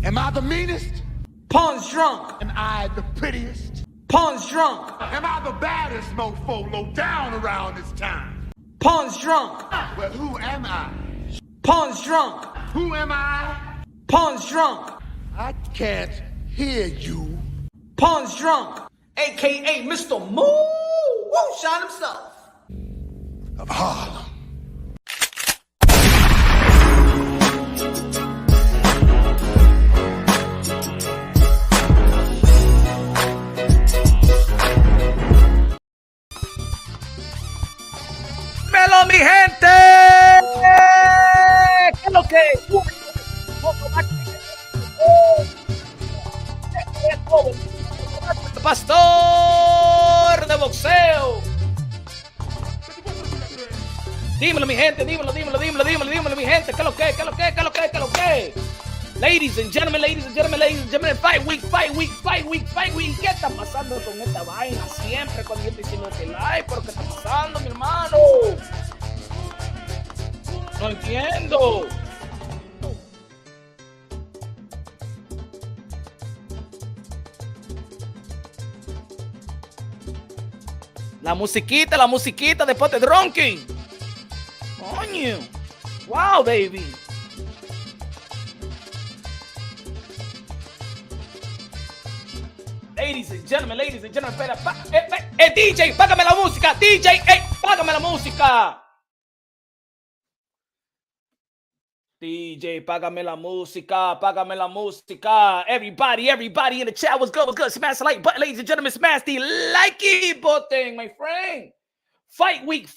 Am I the meanest? Pawn's drunk. Am I the prettiest? Pawn's drunk. Am I the baddest mofo low down around this town? Pawn's drunk. Well, who am I? Pawn's drunk. Who am I? Pawn's drunk. I can't hear you. Pawn's drunk. AKA Mr. Moonshine himself. Of Harlem. ¡Melo, mi gente! ¿Qué es lo que? Pastor de boxeo. Dímelo, mi gente, dímelo, mi gente. ¿Qué es lo que? Ladies and gentlemen, fight week. ¿Qué está pasando con esta vaina? Siempre cuando yo estoy diciendo que live, pero ¿qué está pasando, mi hermano? No entiendo. La musiquita después de Drunking. Coño. Wow, baby. Ladies and gentlemen, espera. DJ, págame la música. DJ, págame la música. DJ, págame la música. Everybody in the chat, what's good? Smash the like button, ladies and gentlemen. Smash the likey button, my friend. Fight week.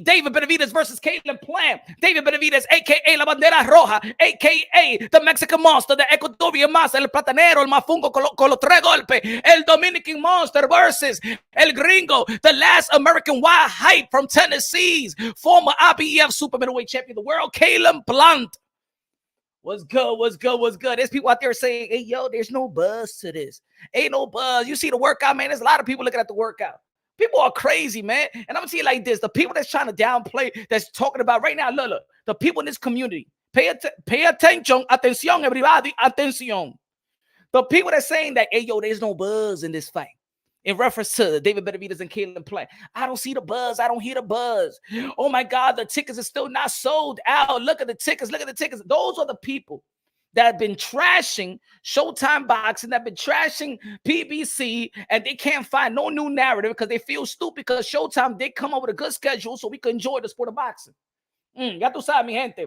David Benavidez versus Caleb Plant. David Benavidez, a.k.a. La Bandera Roja, a.k.a. the Mexican Monster, the Ecuadorian Monster, el Platanero, el Mafungo con los 3 golpes, el Dominican Monster versus el Gringo, the last American wild hype from Tennessee's former IBF super middleweight champion of the world, Caleb Plant. What's good? There's people out there saying, hey, yo, there's no buzz to this. Ain't no buzz. You see the workout, man. There's a lot of people looking at the workout. People are crazy, man. And I'm going to see it like this. The people that's trying to downplay, that's talking about right now, look, the people in this community, pay attention, everybody, attention. The people that's saying that, hey, yo, there's no buzz in this fight. In reference to David Benavidez and Caleb Plant. I don't see the buzz. I don't hear the buzz. Oh, my God, the tickets are still not sold out. Look at the tickets. Those are the people that have been trashing Showtime Boxing, that have been trashing PBC, and they can't find no new narrative because they feel stupid because Showtime did come up with a good schedule so we can enjoy the sport of boxing. Ya tú sabes, mi gente.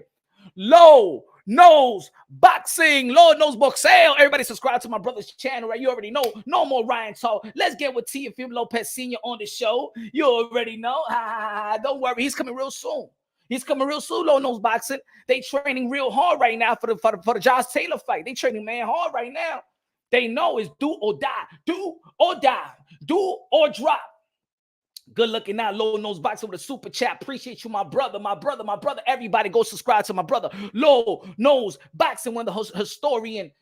Low Nose Boxing, Low Nose Boxeo. Everybody subscribe to my brother's channel, right? You already know. No more Ryan talk. Let's get with T and Phil Lopez Sr. on the show. You already know. Don't worry. He's coming real soon. Low Nose Boxing. They training real hard right now for the Josh Taylor fight. They training man hard right now. They know it's do or die. Do or drop. Good looking out, Low Nose Boxing with a super chat. Appreciate you, my brother. Everybody go subscribe to my brother. Low Nose Boxing, one of the historian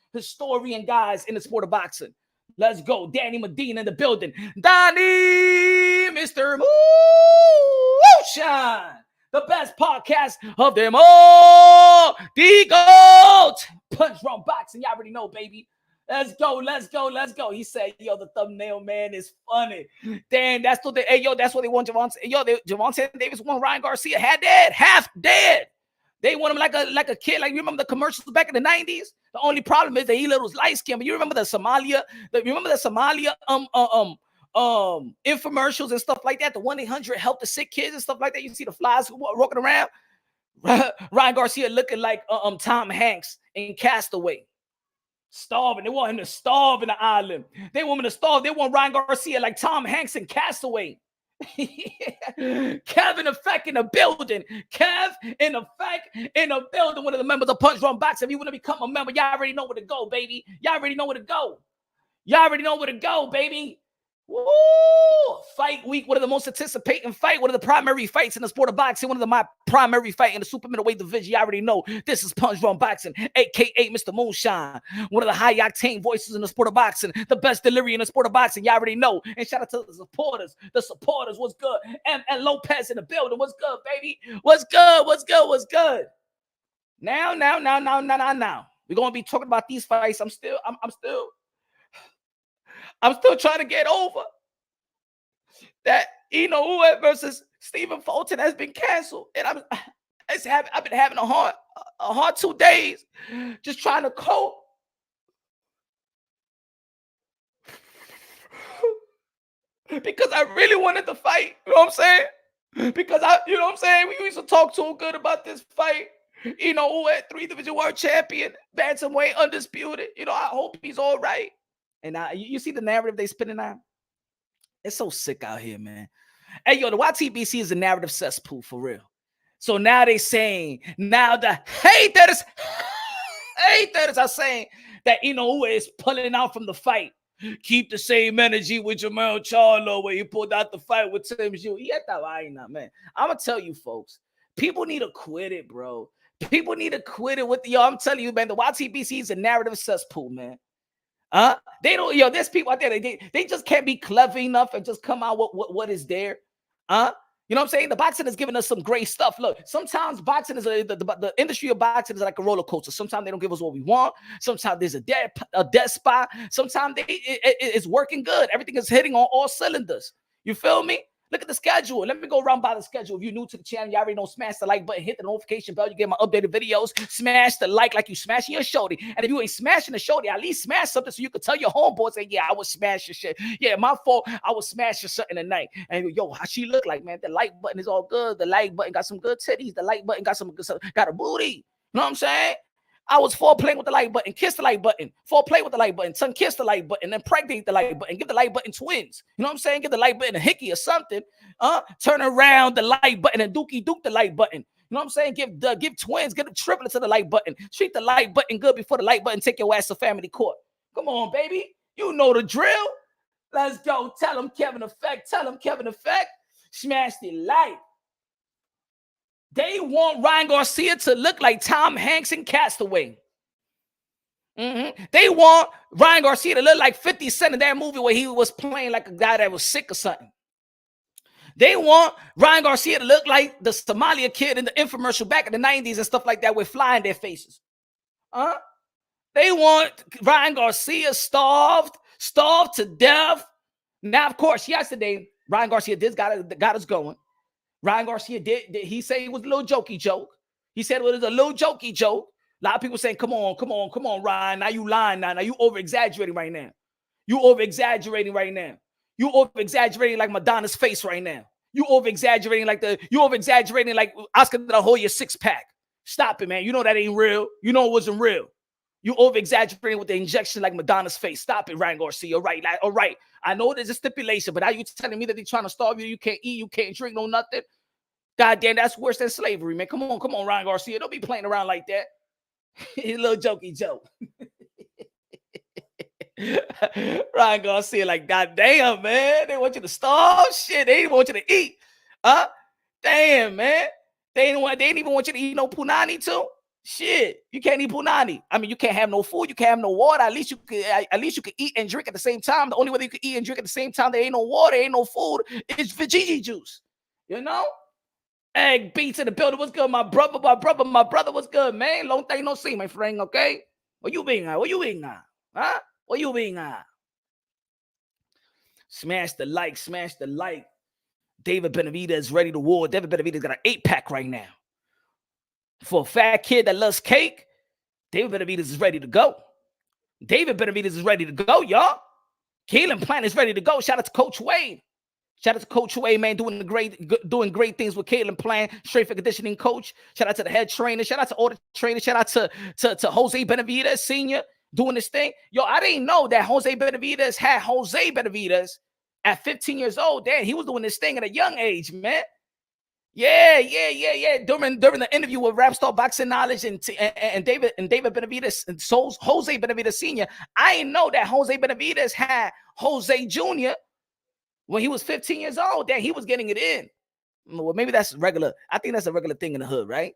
guys in the sport of boxing. Let's go. Danny Medina in the building. Danny, Mr. Moonshine. The best podcast of them all. The GOAT. Punch Drunk Boxing. Y'all already know, baby. Let's go. He said, yo, the thumbnail, man, is funny. Damn, that's what they want Gervonta. Gervonta Davis want Ryan Garcia. Half dead. They want him like a kid. Like, you remember the commercials back in the 90s? The only problem is that he was light skinned. But you remember the Somalia infomercials and stuff like that, the 1-800 help the sick kids and stuff like that. You see the flies walking around. Ryan Garcia looking like Tom Hanks in Castaway, starving. They want him to starve in the island. They want him to starve. They want Ryan Garcia like Tom Hanks in Castaway. Kev in effect in the building. One of the members of Punch Drunk Boxing. If you want to become a member, y'all already know where to go, baby. Woo! Fight week, one of the most anticipating fight, one of the primary fights in the sport of boxing, one of my primary fight in the super middleweight division. You already know this is Punch Drunk Boxing, aka Mr. Moonshine, one of the high octane voices in the sport of boxing, the best delivery in the sport of boxing. You already know. And shout out to the supporters. What's good? And Lopez in the building. What's good, baby? What's good? Now. We're gonna be talking about these fights. I'm still trying to get over that Inoue versus Stephen Fulton has been canceled, and I've been having a hard 2 days just trying to cope. Because I really wanted to fight. You know what I'm saying? Because we used to talk so good about this fight. Who at 3-division world champion, bantamweight, undisputed. I hope he's all right. And you see the narrative they spinning on? It's so sick out here, man. Hey, the YTBC is a narrative cesspool for real. So now they saying, now the haters are saying that Inoue is pulling out from the fight. Keep the same energy with Jamal Charlo where he pulled out the fight with Tim Zhu. Man. I'm going to tell you, folks, people need to quit it, bro. People need to quit it with I'm telling you, man, the YTBC is a narrative cesspool, man. They don't, there's people out there, they just can't be clever enough and just come out with what is there. You know what I'm saying? The boxing is giving us some great stuff. Look, sometimes boxing is the industry of boxing is like a roller coaster. Sometimes they don't give us what we want. Sometimes there's a dead spot. Sometimes it's working good. Everything is hitting on all cylinders. You feel me? Look at the schedule. Let me go around by the schedule. If you're new to the channel, you already know, smash the like button, hit the notification bell. You get my updated videos. Smash the like you smashing your shorty. And if you ain't smashing the shorty, at least smash something so you can tell your homeboys, say, yeah, I was smashing shit. Yeah, my fault. I was smashing something tonight. And yo, how she look like, man? The like button is all good. The like button got some good titties. The like button got got a booty. You know what I'm saying? I was playing with the like button, kiss the like button, play with the like button, son kiss the like button, then pregnate the like button, give the like button twins. You know what I'm saying? Give the like button a hickey or something. Turn around the like button and dookie duke the like button. You know what I'm saying? Give twins, give the triplets to the like button. Treat the like button good before the like button take your ass to family court. Come on, baby. You know the drill. Let's go. Tell them Kevin Effect. Smash the like. They want Ryan Garcia to look like Tom Hanks in Castaway. They want Ryan Garcia to look like 50 Cent in that movie where he was playing like a guy that was sick or something. They want Ryan Garcia to look like the Somalia kid in the infomercial back in the 90s and stuff like that with fly in their faces. They want Ryan Garcia starved to death. Now, of course, yesterday, Ryan Garcia got us going. Ryan Garcia he said it was a little jokey joke. He said it was a little jokey joke. A lot of people saying, come on, Ryan. Now you lying now. Now you over-exaggerating right now. You over-exaggerating like Madonna's face right now. You over-exaggerating like Oscar De La Hoya six-pack. Stop it, man. You know that ain't real. You know it wasn't real. You over-exaggerating with the injection like Madonna's face. Stop it, Ryan Garcia. All right. I know there's a stipulation, but are you telling me that they're trying to starve you? You can't eat, you can't drink, no nothing? God damn, that's worse than slavery, man. Come on, Ryan Garcia. Don't be playing around like that. A little jokey joke. Ryan Garcia, like, God damn, man. They want you to starve? Shit, they didn't want you to eat. Damn, man. They didn't even want you to eat no punani too. Shit, you can't eat punani. I mean, you can't have no food, you can't have no water. At least you could eat and drink at the same time. The only way you could eat and drink at the same time, there ain't no water, ain't no food. It's Vijiji juice. You know? Egg beats in the building. What's good, my brother? What's good, man? Long time no see, my friend. Okay, what you being at? Huh? What you being at? Smash the like. David Benavidez is ready to war. David Benavidez got an 8-pack right now. For a fat kid that loves cake, David Benavidez is ready to go. Y'all. Keelan Plant is ready to go. Shout out to Coach Wade. Man, doing great things with Keelan Plant, strength and conditioning coach. Shout out to the head trainer. Shout out to all the trainers. Shout out to Jose Benavidez Sr. doing this thing. Yo, I didn't know that Jose Benavidez had Jose Benavidez at 15 years old. Damn, he was doing this thing at a young age, man. Yeah. During the interview with Rapstar Boxing Knowledge and David Benavidez and Jose Benavidez Sr., I didn't know that Jose Benavidez had Jose Jr. when he was 15 years old. That he was getting it in. Well, maybe that's regular. I think that's a regular thing in the hood, right?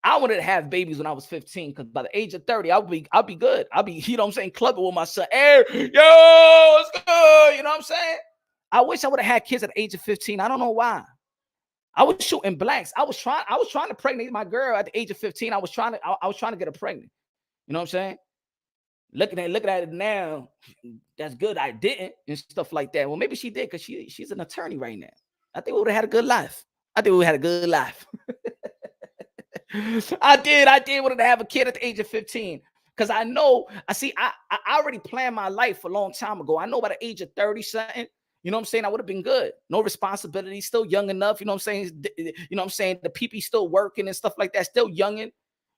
I wanted to have babies when I was 15 because by the age of 30, I'll be good. I'll be, you know what I'm saying, clubbing with my son. Hey, yo, what's good? You know what I'm saying? I wish I would have had kids at the age of 15. I don't know why. I was shooting blanks. I was trying to pregnate my girl at the age of 15. I was trying to get her pregnant. You know what I'm saying? Looking at it now, that's good. I didn't and stuff like that. Well, maybe she did because she's an attorney right now. I think we would have had a good life. I think we had a good life. I did wanted to have a kid at the age of 15 because I know. I already planned my life a long time ago. I know by the age of 30 something. You know what I'm saying? I would have been good. No responsibility, still young enough. You know what I'm saying? You know what I'm saying? The PP still working and stuff like that. Still youngin'.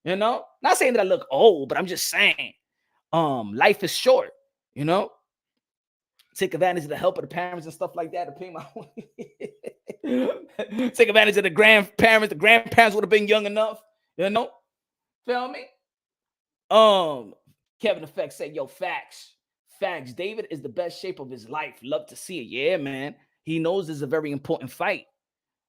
You know, not saying that I look old, but I'm just saying, life is short. You know, take advantage of the help of the parents and stuff like that to pay my take advantage of the grandparents. The grandparents would have been young enough. You know, feel me? Kevin Effect said, yo, facts. David is the best shape of his life. Love to see it. Yeah, man. He knows this is a very important fight.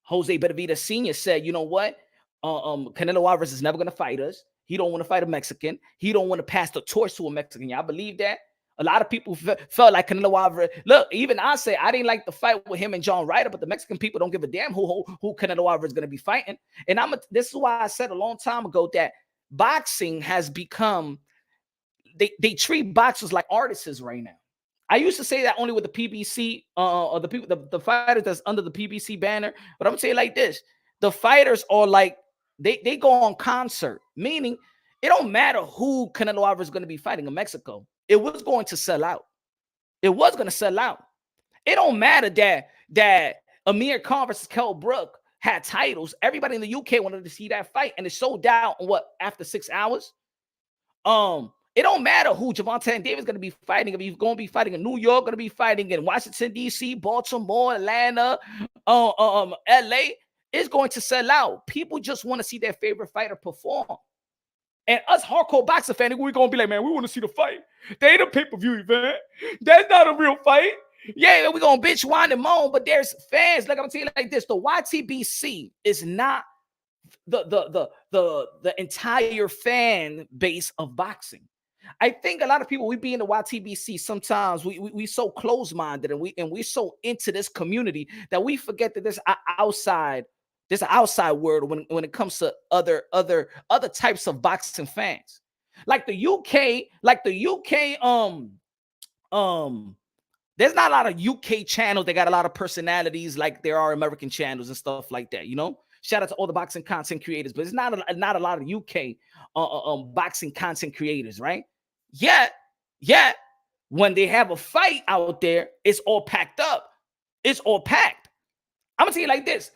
Jose Benavidez Sr. said, you know what? Canelo Alvarez is never going to fight us. He don't want to fight a Mexican. He don't want to pass the torch to a Mexican. Y'all believe that? A lot of people felt like Canelo Alvarez. Look, even I say I didn't like the fight with him and John Ryder, but the Mexican people don't give a damn who Canelo Alvarez is going to be fighting. And this is why I said a long time ago that boxing has become, they treat boxers like artists right now. I used to say that only with the PBC or the people, the fighters that's under the PBC banner. But I'm gonna say it like this: the fighters are like they go on concert, meaning it don't matter who Canelo Alvarez is going to be fighting in Mexico. It was going to sell out. It was going to sell out. It don't matter that Amir Khan versus Kell Brook had titles. Everybody in the UK wanted to see that fight, and it sold out in after 6 hours. It don't matter who Gervonta Davis is going to be fighting. If he's going to be fighting in New York, going to be fighting in Washington, D.C., Baltimore, Atlanta, L.A., it's going to sell out. People just want to see their favorite fighter perform. And us hardcore boxer fans, we're going to be like, man, we want to see the fight. They ain't a pay-per-view event. That's not a real fight. Yeah, we're going to bitch, whine, and moan, but there's fans. Like I'm telling you like this, the YTBC is not the entire fan base of boxing. I think a lot of people, we be in the YTBC sometimes we so close-minded and we so into this community that we forget that there's an outside world when it comes to other types of boxing fans. Like the UK, there's not a lot of UK channels that got a lot of personalities like there are American channels and stuff like that, you know? Shout out to all the boxing content creators, but it's not a lot of UK boxing content creators, right? Yet, when they have a fight out there, it's all packed up. It's all packed. I'm gonna tell you like this: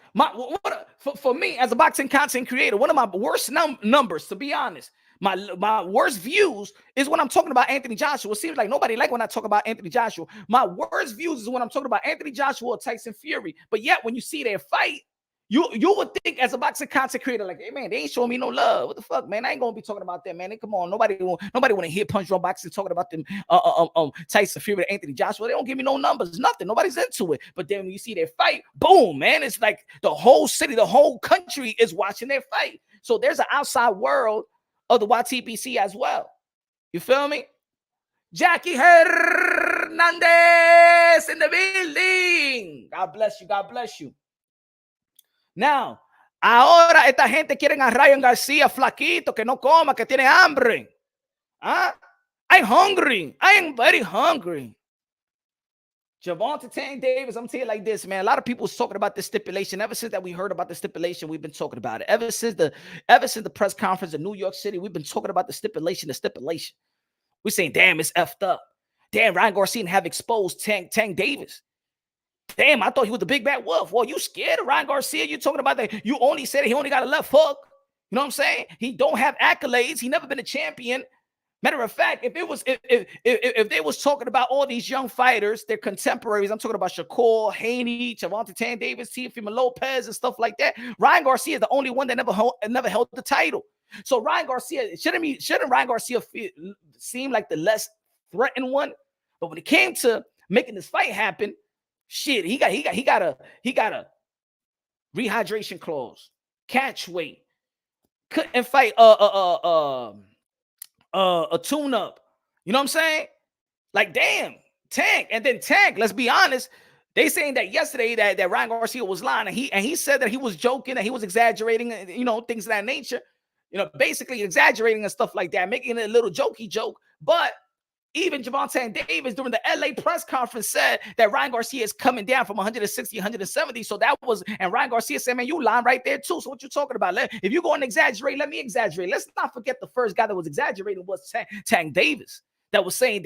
for me as a boxing content creator, one of my worst numbers, to be honest, my worst views is when I'm talking about Anthony Joshua. It seems like nobody like when I talk about Anthony Joshua. My worst views is when I'm talking about Anthony Joshua or Tyson Fury. But yet, when you see their fight, you would think as a boxing content creator, like, hey man, they ain't showing me no love. What the fuck, man? I ain't gonna be talking about that, man. Come on, nobody want to hear Punch Drunk Boxing talking about them Tyson Fury and Anthony Joshua. They don't give me no numbers, nothing. Nobody's into it. But then when you see their fight, boom, man, it's like the whole city, the whole country is watching their fight. So there's an outside world of the YTBC as well. You feel me? Jackie Hernandez in the building. God bless you. God bless you. Now, ahora esta gente quieren a Ryan Garcia flaquito, que no coma, que tiene hambre. ¿Ah? I'm hungry. I am very hungry. Gervonta Davis, I'm telling you like this, man. A lot of people was talking about this stipulation. Ever since that we heard about the stipulation, we've been talking about it. Ever since the press conference in New York City, we've been talking about the stipulation. We're saying, damn, it's effed up. Damn, Ryan Garcia have exposed Tank Davis. Damn, I thought he was the big bad wolf. Well, you scared of Ryan Garcia? You talking about that? You only said he only got a left hook. You know what I'm saying? He don't have accolades. He never been a champion. Matter of fact, if they was talking about all these young fighters, their contemporaries, I'm talking about Shakur, Haney, Gervonta Davis, Teofimo Lopez, and stuff like that. Ryan Garcia is the only one that never held the title. So Ryan Garcia shouldn't Ryan Garcia seem like the less threatened one? But when it came to making this fight happen, shit, he got a rehydration clause, catch weight, couldn't fight a tune-up. You know what I'm saying? Like, damn, Tank. And then Tank, let's be honest, they saying that yesterday that Ryan Garcia was lying, and he said that he was joking, that he was exaggerating, you know, things of that nature. basically exaggerating and stuff like that, making it a little jokey joke. But even Gervonta Davis during the LA press conference said that Ryan Garcia is coming down from 160, 170. So that was, and Ryan Garcia said, man, you lying right there too. So what you talking about? If you're going to exaggerate, let me exaggerate. Let's not forget the first guy that was exaggerating was Tank Davis. That was saying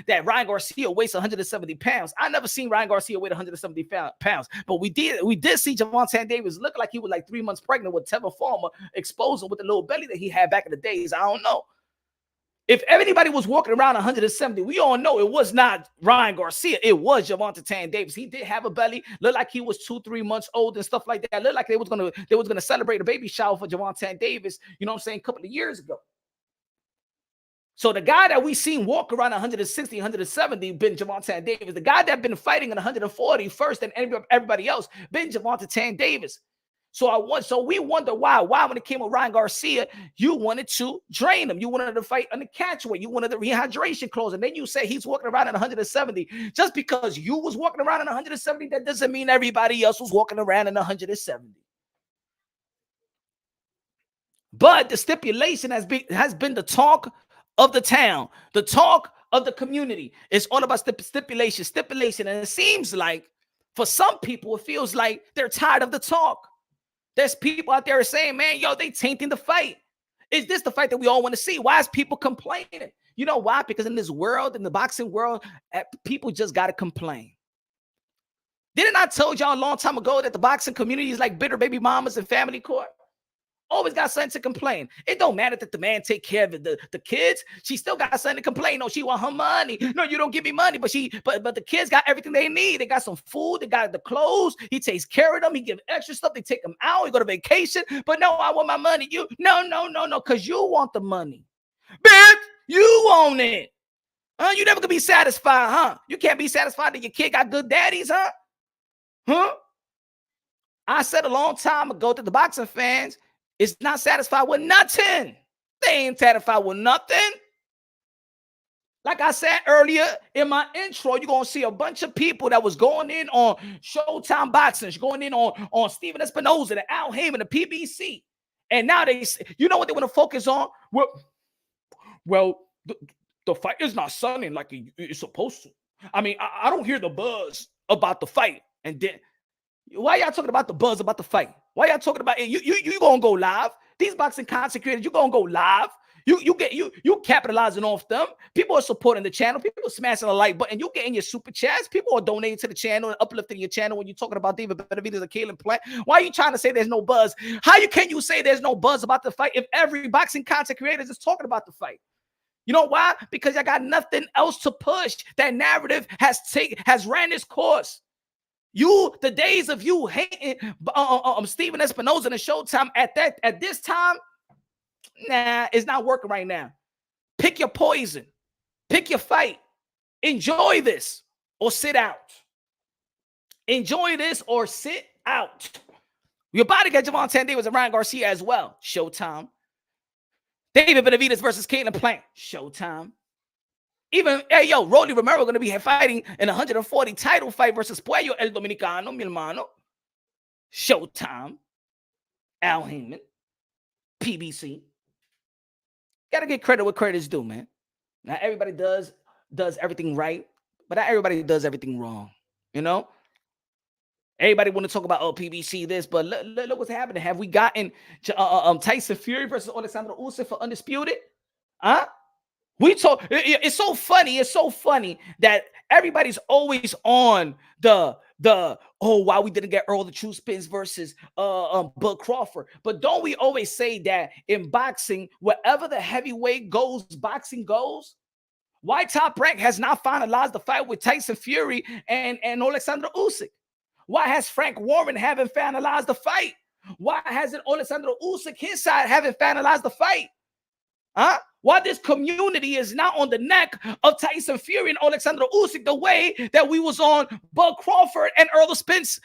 that Ryan Garcia weighs 170 pounds. I never seen Ryan Garcia weigh 170 pounds, but we did see Gervonta Davis look like he was like 3 months pregnant with Tevin Farmer, exposing with the little belly that he had back in the days. I don't know. If anybody was walking around 170, we all know it was not Ryan Garcia. It was Gervonta Davis. He did have a belly, looked like he was 2-3 months old and stuff like that. Looked like they was gonna celebrate a baby shower for Gervonta Davis. You know what I'm saying? A couple of years ago. So the guy that we seen walk around 160, 170, been Gervonta Davis. The guy that been fighting in 140 first and everybody else, been Gervonta Davis. So we wonder why when it came with Ryan Garcia, you wanted to drain him. You wanted to fight on the catch weight. You wanted the rehydration clause. And then you say he's walking around at 170. Just because you was walking around at 170, that doesn't mean everybody else was walking around at 170. But the stipulation has been the talk of the town, the talk of the community. It's all about stipulation. And it seems like for some people, it feels like they're tired of the talk. There's people out there saying, man, yo, they tainting the fight. Is this the fight that we all want to see? Why is people complaining? You know why? Because in this world, in the boxing world, people just got to complain. Didn't I tell y'all a long time ago that the boxing community is like bitter baby mamas and family court? Always got something to complain. It don't matter that the man take care of the kids. She still got something to complain. No, she want her money. No, you don't give me money. But the kids got everything they need. They got some food. They got the clothes. He takes care of them. He give extra stuff. They take them out. He go to vacation. But no, I want my money. No, because you want the money. Bitch, you want it. You never gonna be satisfied, huh? You can't be satisfied that your kid got good daddies, huh? Huh? I said a long time ago that the boxing fans is not satisfied with nothing. They ain't satisfied with nothing. Like I said earlier in my intro, you're going to see a bunch of people that was going in on Showtime Boxing, going in on Steven Espinoza, the Al Heyman, the PBC. And now you know what they want to focus on? Well, the fight is not sounding like it's supposed to. I mean, I don't hear the buzz about the fight. And then, why y'all talking about the buzz about the fight? Why y'all talking about it? You gonna go live? These boxing content creators, you gonna go live? You capitalizing off them. People are supporting the channel. People are smashing the like button. You getting your super chats. People are donating to the channel and uplifting your channel when you're talking about David Benavidez and Caleb Plant. Why are you trying to say there's no buzz? Can you say there's no buzz about the fight if every boxing content creator is talking about the fight? You know why? Because I got nothing else to push. That narrative has ran its course. The days of you hating Steven Espinoza and Showtime at this time, nah, it's not working right now. Pick your poison. Pick your fight. Enjoy this or sit out. Enjoy this or sit out. You're about to get Gervonta Davis and Ryan Garcia as well. Showtime. David Benavidez versus Caleb Plant. Showtime. Even, hey, yo, Rolly Romero going to be fighting in a 140 title fight versus Puello El Dominicano, mi hermano. Showtime. Al Heyman. PBC. Got to get credit what credit is due, man. Now, everybody does everything right, but not everybody does everything wrong, you know? Everybody want to talk about, PBC this, but look what's happening. Have we gotten Tyson Fury versus Alexander Usyk for Undisputed? Huh? It's so funny. It's so funny that everybody's always on why we didn't get Earl the True Spins versus Bud Crawford. But don't we always say that in boxing, wherever the heavyweight goes, boxing goes? Why Top Rank has not finalized the fight with Tyson Fury and Alexander Usyk? Why has Frank Warren haven't finalized the fight? Why hasn't Alexander Usyk his side haven't finalized the fight? Huh? Why this community is not on the neck of Tyson Fury and Alexander Usyk the way that we was on Bud Crawford and Earl Spence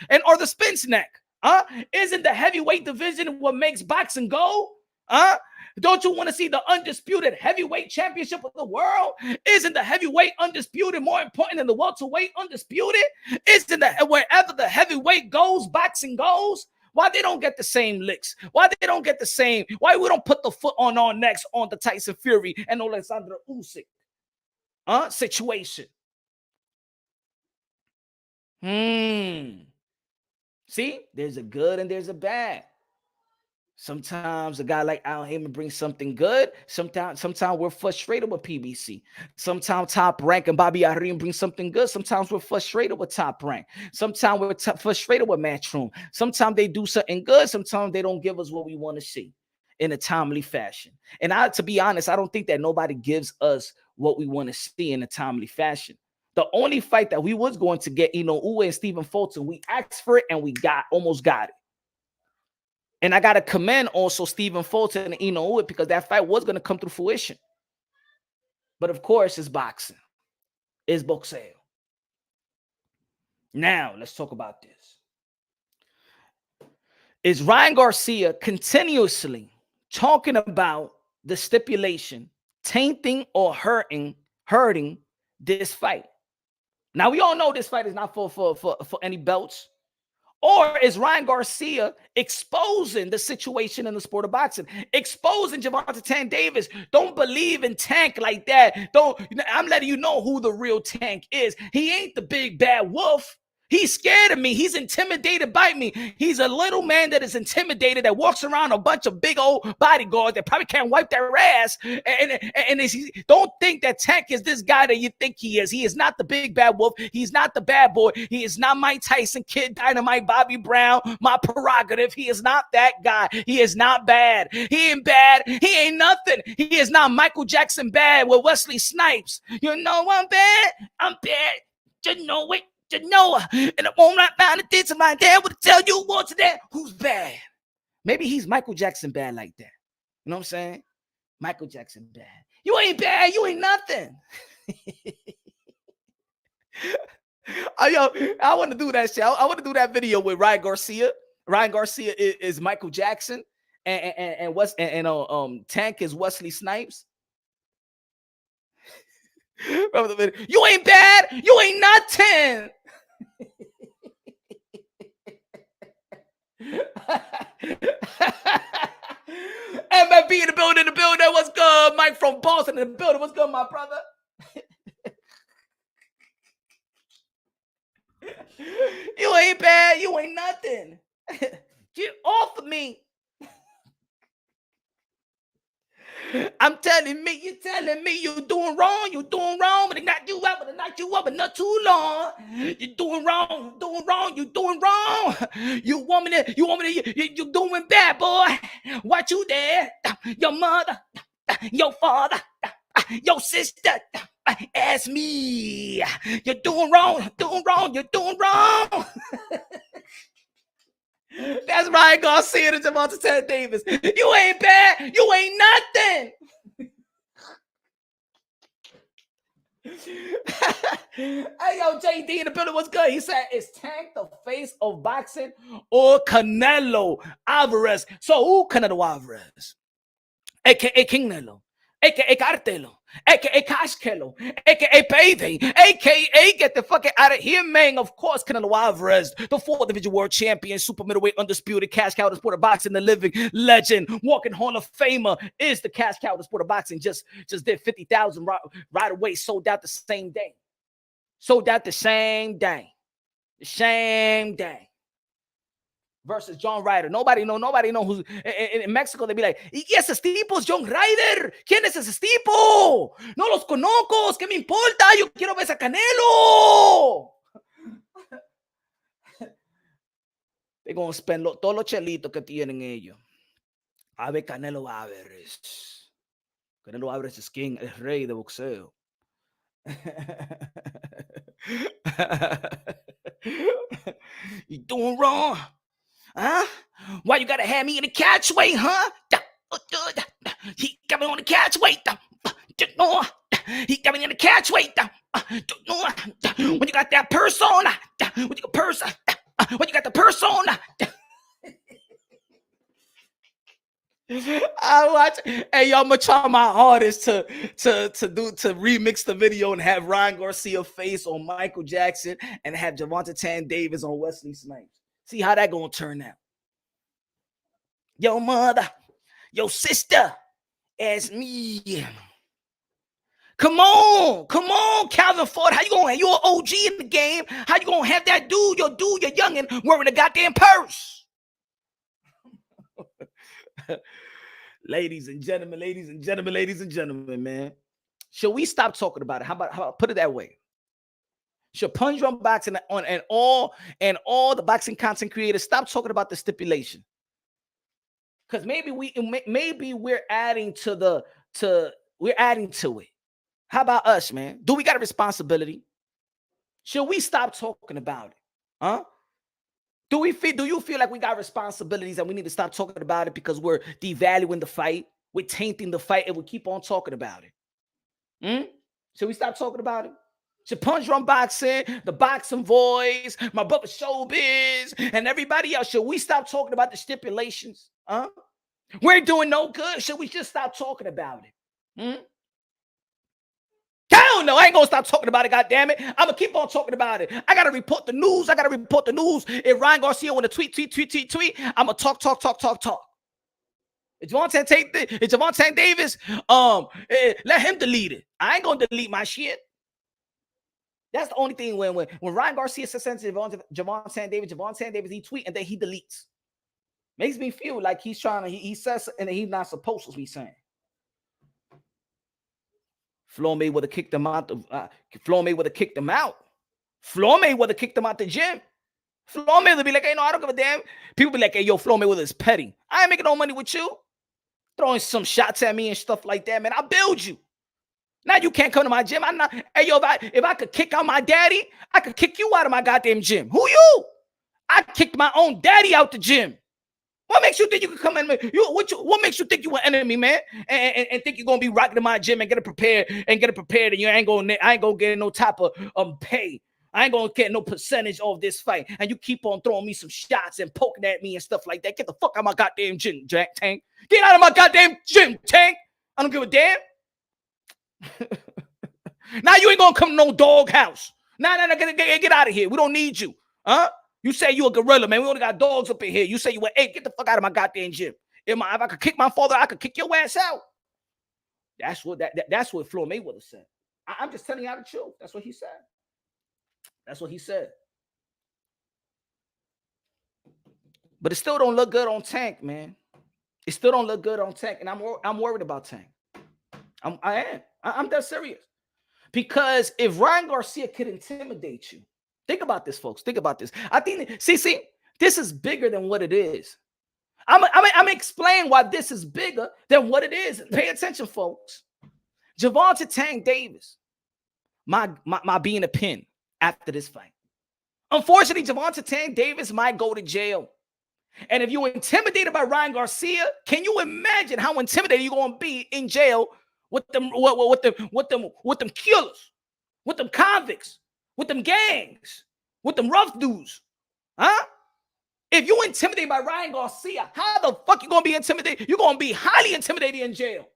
neck? Huh? Isn't the heavyweight division what makes boxing go? Huh? Don't you want to see the undisputed heavyweight championship of the world? Isn't the heavyweight undisputed more important than the welterweight undisputed? Isn't wherever the heavyweight goes, boxing goes? Why they don't get the same licks? Why they don't get the same? Why we don't put the foot on our necks on the Tyson Fury and Alexander Usyk situation? See, there's a good and there's a bad. Sometimes a guy like Al Heyman brings something good. Sometimes we're frustrated with PBC. Sometimes Top Rank and Bobby Arim bring something good. Sometimes we're frustrated with Top Rank. Sometimes we're frustrated with Matchroom. Sometimes they do something good. Sometimes they don't give us what we want to see in a timely fashion. And to be honest, I don't think that nobody gives us what we want to see in a timely fashion. The only fight that we was going to get, Uwe and Stephen Fulton, we asked for it and we almost got it. And I got to commend also Stephen Fulton and Uwe because that fight was going to come to fruition. But of course, it's boxing. It's boxeo. Now, let's talk about this. Is Ryan Garcia continuously talking about the stipulation tainting or hurting this fight? Now, we all know this fight is not for any belts. Or is Ryan Garcia exposing the situation in the sport of boxing, exposing Gervonta Davis? Don't believe in Tank like that. I'm letting you know who the real Tank is. He ain't the big bad wolf. He's scared of me. He's intimidated by me. He's a little man that is intimidated, that walks around a bunch of big old bodyguards that probably can't wipe their ass. And don't think that Tank is this guy that you think he is. He is not the big bad wolf. He's not the bad boy. He is not Mike Tyson, Kid Dynamite, Bobby Brown, my prerogative. He is not that guy. He is not bad. He ain't bad. He ain't nothing. He is not Michael Jackson bad with Wesley Snipes. You know I'm bad. I'm bad. You know it. You know, and I won't right down the ditch. My dad would tell you what's that. Who's bad? Maybe he's Michael Jackson bad like that. You know what I'm saying? Michael Jackson bad. You ain't bad. You ain't nothing. I want to do that shit. I want to do that video with Ryan Garcia. Ryan Garcia is Michael Jackson, and Tank is Wesley Snipes. You ain't bad. You ain't nothing. MFB in the building, what's good? Mike from Boston in the building, what's good, my brother? You ain't bad, you ain't nothing. Get off of me. I'm telling me, you're telling me you're doing wrong, but they knock you out, but not too long. You're doing wrong, you're doing wrong. You you're doing bad, boy. What you there? Your mother, your father, your sister. Ask me. You're doing wrong, you're doing wrong. That's Ryan Garcia and Gervonta Davis. You ain't bad. You ain't nothing. Hey, yo, JD in the building. What's good? He said, is Tank the face of boxing or Canelo Alvarez? So who Canelo Alvarez? A.K.A. Canelo. A.K.A. Cartelo. A.K.A. Cashkelo. A.K.A. Payday. A.K.A. get the fuck out of here, man. Of course, Canelo Alvarez, the 4th Division World Champion, super middleweight, undisputed, cash cow, the sport of boxing, the living legend, walking Hall of Famer, is the cash cow, the sport of boxing. Just did 50,000 right away, sold out the same day. The same day. Versus John Ryder. Nobody know who's in Mexico. They be like, yes, Stipo's John Ryder. ¿Quién es ese Stipo? No los conozco. ¿Qué me importa? Yo quiero ver a Canelo. They're going to spend todos los chelitos que tienen ellos. A ver, Canelo Álvarez. Canelo Álvarez es king, es rey de boxeo. You doing wrong? Huh? Why you gotta have me in the catch weight, huh? He got me on the catch weight. He got me in the catch weight. When you got that purse on, when you got the purse on. I watch. Hey, y'all, I'm gonna try my hardest to remix the video and have Ryan Garcia face on Michael Jackson and have Gervonta Davis on Wesley Snipes. See how that gonna turn out. your mother, your sister, as me. Come on, Calvin Ford. How you gonna? You an OG in the game? How you gonna have that dude, your youngin, wearing a goddamn purse? Ladies and gentlemen, man. Should we stop talking about it? How about put it that way? Should Punch Drunk Boxing and all the boxing content creators stop talking about the stipulation? Because maybe we're adding to it. How about us, man? Do we got a responsibility? Should we stop talking about it? Huh? Do you feel like we got responsibilities and we need to stop talking about it because we're devaluing the fight, we're tainting the fight, and we keep on talking about it? Should we stop talking about it? Should Punch Drunk Boxing, the Boxing Voice, my brother Showbiz, and everybody else, should we stop talking about the stipulations? Huh? We're doing no good. Should we just stop talking about it? Hell no, I ain't gonna stop talking about it, goddammit. I'm gonna keep on talking about it. I gotta report the news. If Ryan Garcia wanna tweet, I'm gonna talk. It's Gervonta Davis. Let him delete it. I ain't gonna delete my shit. That's the only thing when Ryan Garcia says to Gervonta Davis, he tweet and then he deletes. Makes me feel like he's trying to, he says and he's not supposed to be saying. Floyd Mayweather kicked him out. Floyd Mayweather kicked him out. Floyd Mayweather kicked him out the gym. Floyd Mayweather be like, hey, no, I don't give a damn. People be like, hey, yo, Floyd Mayweather is petty. I ain't making no money with you. Throwing some shots at me and stuff like that, man. I'll build you. Now you can't come to my gym. I'm not. Hey, yo, if I could kick out my daddy, I could kick you out of my goddamn gym. Who you? I kicked my own daddy out the gym. What makes you think you can come in? What makes you think you an enemy, man? And think you're gonna be rocking to my gym and get it prepared, and you I ain't gonna get no type of pay. I ain't gonna get no percentage of this fight. And you keep on throwing me some shots and poking at me and stuff like that. Get the fuck out of my goddamn gym, Tank. Get out of my goddamn gym, Tank. I don't give a damn. Now you ain't gonna come to no doghouse. Nah, get out of here. We don't need you, huh? You say you a gorilla, man. We only got dogs up in here. You say you an ape. Get the fuck out of my goddamn gym. If I could kick my father, I could kick your ass out. That's what Floyd Mayweather said. I'm just telling you the truth. That's what he said. But it still don't look good on Tank, man. It still don't look good on Tank, and I'm worried about Tank. I'm that serious. Because if Ryan Garcia could intimidate you, think about this, folks. Think about this. I think, see, this is bigger than what it is. I'm explain why this is bigger than what it is. Pay attention, folks. Gervonta Davis, my being a pin after this fight. Unfortunately, Gervonta Davis might go to jail. And if you're intimidated by Ryan Garcia, can you imagine how intimidated you're gonna be in jail with them killers, with them convicts, with them gangs, with them rough dudes, huh? If you're intimidated by Ryan Garcia, how the fuck you gonna be intimidated? You're gonna be highly intimidated in jail.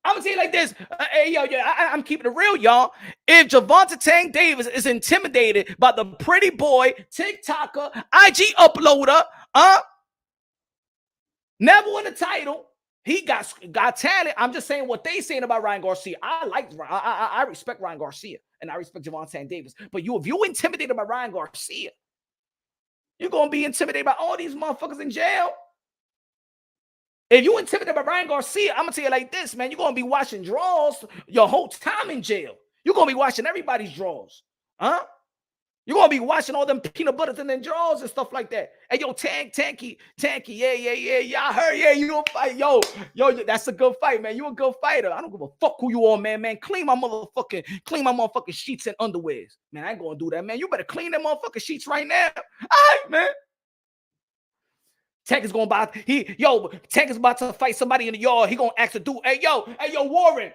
I'm gonna say it like this. I'm keeping it real, y'all. If Gervonta Davis is intimidated by the pretty boy, TikToker, IG uploader, never won a title, he got talent. I'm just saying what they saying about Ryan Garcia. I respect Ryan Garcia and I respect Gervonta Davis. But if you intimidated by Ryan Garcia, you're gonna be intimidated by all these motherfuckers in jail. If you intimidated by Ryan Garcia, I'm gonna tell you like this, man. You're gonna be watching draws your whole time in jail. You're gonna be watching everybody's draws, huh? You're gonna be watching all them peanut butters and then draws and stuff like that. Hey, yo, Tanky, yeah. I heard, yeah, you gonna fight, yo, that's a good fight, man. You a good fighter. I don't give a fuck who you are, man. Clean my motherfucking sheets and underwears, man. I ain't gonna do that, man. You better clean them motherfucking sheets right now. All right, man. Tank is about to fight somebody in the yard. He gonna ask a dude, hey yo, Warren,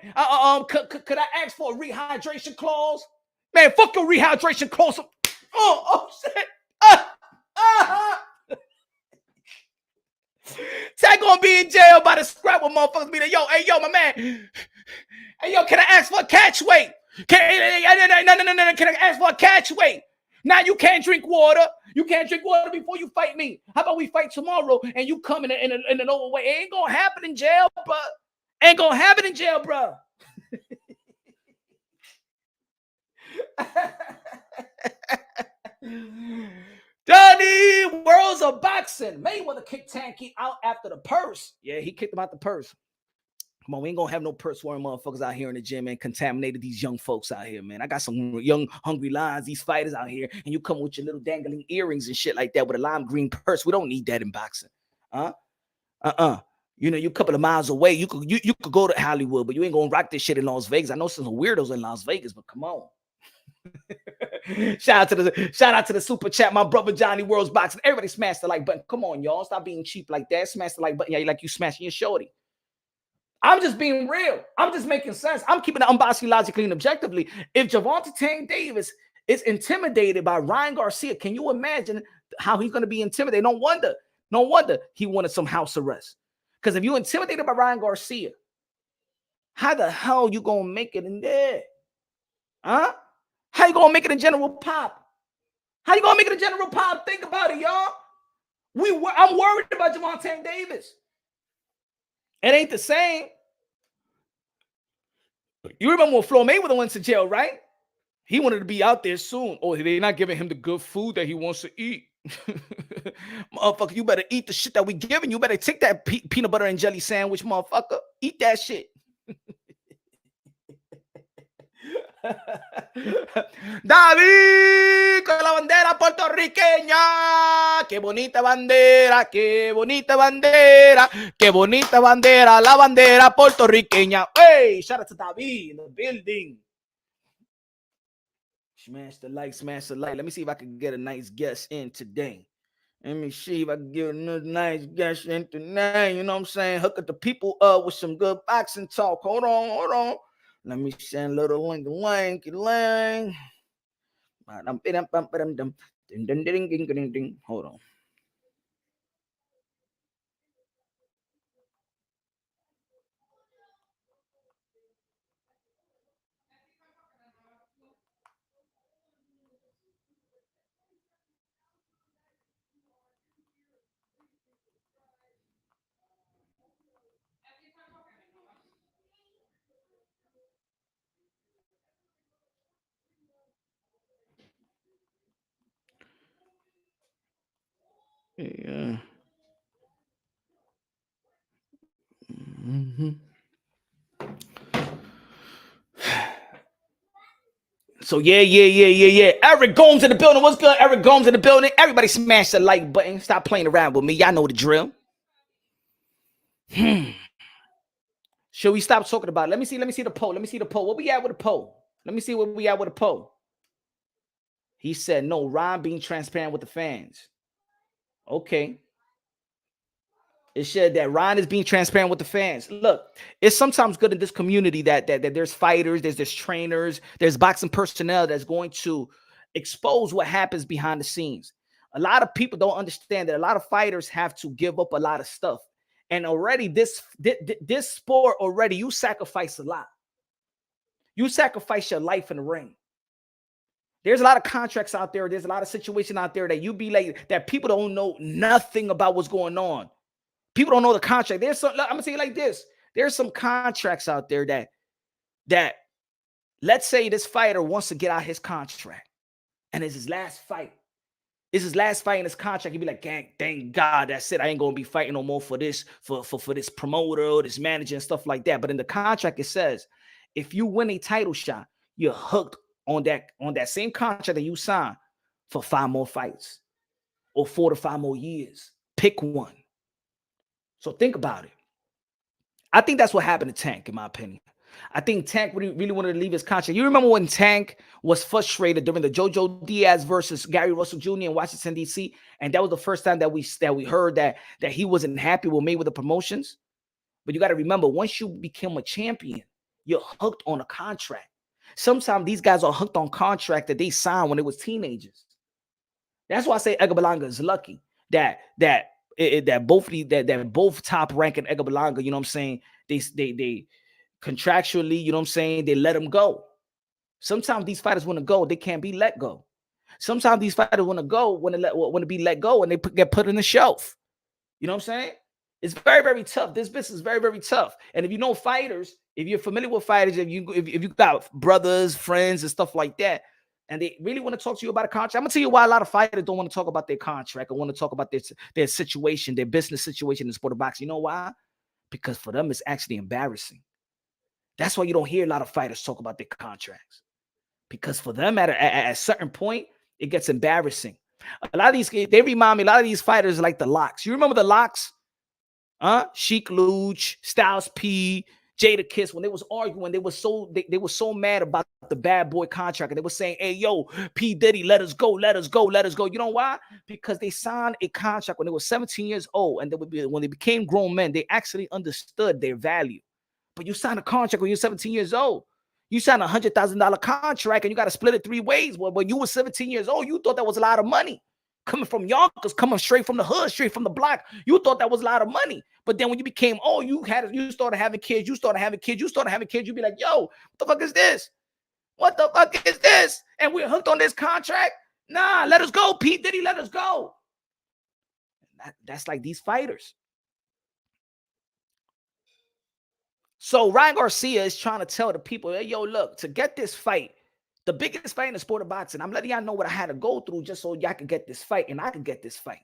could I ask for a rehydration clause? Man, fuck your rehydration clause. Oh shit. Tank gonna be in jail by the scrap with motherfuckers be like, yo, my man. Hey, yo, can I ask for a catch weight? Can I ask for a catch weight? Now you can't drink water. You can't drink water before you fight me. How about we fight tomorrow and you come in an overweight? It ain't gonna happen in jail, bro. Ain't gonna happen in jail, bro. Danny, worlds of boxing. Mayweather kicked Tanky out after the purse. Yeah, he kicked him out the purse. Come on, we ain't gonna have no purse wearing motherfuckers out here in the gym and contaminated these young folks out here, man. I got some young, hungry lions, these fighters out here, and you come with your little dangling earrings and shit like that with a lime green purse. We don't need that in boxing. You know, you a couple of miles away. You could go to Hollywood, but you ain't gonna rock this shit in Las Vegas. I know some weirdos in Las Vegas, but come on. Shout out to the super chat, my brother Johnny World's Boxing. Everybody smash the like button. Come on, y'all. Stop being cheap like that. Smash the like button. Yeah, like you smashing your shorty. I'm just being real. I'm just making sense. I'm keeping it unbiased, logically, and objectively. If Gervonta Davis is intimidated by Ryan Garcia, can you imagine how he's going to be intimidated? No wonder he wanted some house arrest. Because if you're intimidated by Ryan Garcia, how the hell you going to make it in there? Huh? How you going to make it in General Pop? How you going to make it in General Pop? Think about it, y'all. I'm worried about Gervonta Davis. It ain't the same. You remember when Floyd Mayweather went to jail, right? He wanted to be out there soon. Oh, they're not giving him the good food that he wants to eat. Motherfucker, you better eat the shit that we giving you. Better take that peanut butter and jelly sandwich, motherfucker. Eat that shit. David con la bandera puertorriqueña, qué bonita bandera, qué bonita bandera, qué bonita bandera, la bandera puertorriqueña. Hey, shout out to David in the building. Smash the like, smash the like. Let me see if I can get a nice guest in today. Let me see if I can get another nice guest in today. You know what I'm saying? Hook up the people up with some good boxing talk. Hold on. Let me send a little link. Hold on. Yeah. So yeah. Eric Gomes in the building. What's good? Eric Gomes in the building. Everybody smash the like button. Stop playing around with me. Y'all know the drill. Should we stop talking about it? Let me see the poll. What we at with the poll? Let me see what we at with the poll. He said, no, Ron being transparent with the fans. Okay. It said that Ron is being transparent with the fans. Look, it's sometimes good in this community that there's fighters, there's trainers, there's boxing personnel that's going to expose what happens behind the scenes. A lot of people don't understand that a lot of fighters have to give up a lot of stuff. And already this sport, already you sacrifice a lot. You sacrifice your life in the ring. There's a lot of contracts out there. There's a lot of situations out there that you be like, that people don't know nothing about what's going on. People don't know the contract. There's some, I'm gonna say it like this. There's some contracts out there that let's say this fighter wants to get out his contract and it's his last fight. It's his last fight in his contract. He'd be like, thank God, that's it. I ain't gonna be fighting no more for this, for this promoter or this manager and stuff like that. But in the contract, it says, if you win a title shot, you're hooked on that same contract that you signed for 5 more fights or 4 to 5 more years. Pick one. So think about it. I think that's what happened to Tank, in my opinion. I think Tank really wanted to leave his contract. You remember when Tank was frustrated during the Jojo Diaz versus Gary Russell Jr. in Washington, D.C., and that was the first time that we heard that he wasn't happy with Mayweather Promotions. But you got to remember, once you become a champion, you're hooked on a contract. Sometimes these guys are hooked on contract that they signed when they was teenagers. That's why I say Edgar Berlanga is lucky that both top ranking Edgar Berlanga, you know what I'm saying, they contractually, you know what I'm saying, they let him go. Sometimes these fighters want to go, they can't be let go. Sometimes these fighters want to be let go, and they get put in the shelf. You know what I'm saying? It's very, very tough. This business is very, very tough. And if you know fighters, if you're familiar with fighters, if you got brothers, friends, and stuff like that, and they really want to talk to you about a contract, I'm gonna tell you why a lot of fighters don't want to talk about their contract or want to talk about their situation, their business situation in the sport of boxing. You know why? Because for them, it's actually embarrassing. That's why you don't hear a lot of fighters talk about their contracts. Because for them, at a certain point, it gets embarrassing. A lot of these, they remind me, a lot of these fighters like the Locks. You remember the Locks? Sheik Luch, Styles P, Jada Kiss, when they was arguing, they were so mad about the bad boy contract, and they were saying, hey, yo, P. Diddy, let us go, let us go, let us go. You know why? Because they signed a contract when they were 17 years old, and when they became grown men, they actually understood their value. But you signed a contract when you're 17 years old. You signed a $100,000 contract, and you got to split it 3 ways. Well, when you were 17 years old, you thought that was a lot of money. Coming from Yonkers, coming straight from the hood, straight from the block, you thought that was a lot of money. But then when you became old, you started having kids, you started having kids, you'd be like, yo, what the fuck is this? What the fuck is this? And we're hooked on this contract? Nah, let us go, P. Diddy, let us go. That's like these fighters. So Ryan Garcia is trying to tell the people, hey, yo, look, to get this fight, the biggest fight in the sport of boxing, I'm letting y'all know what I had to go through just so y'all could get this fight, and I could get this fight.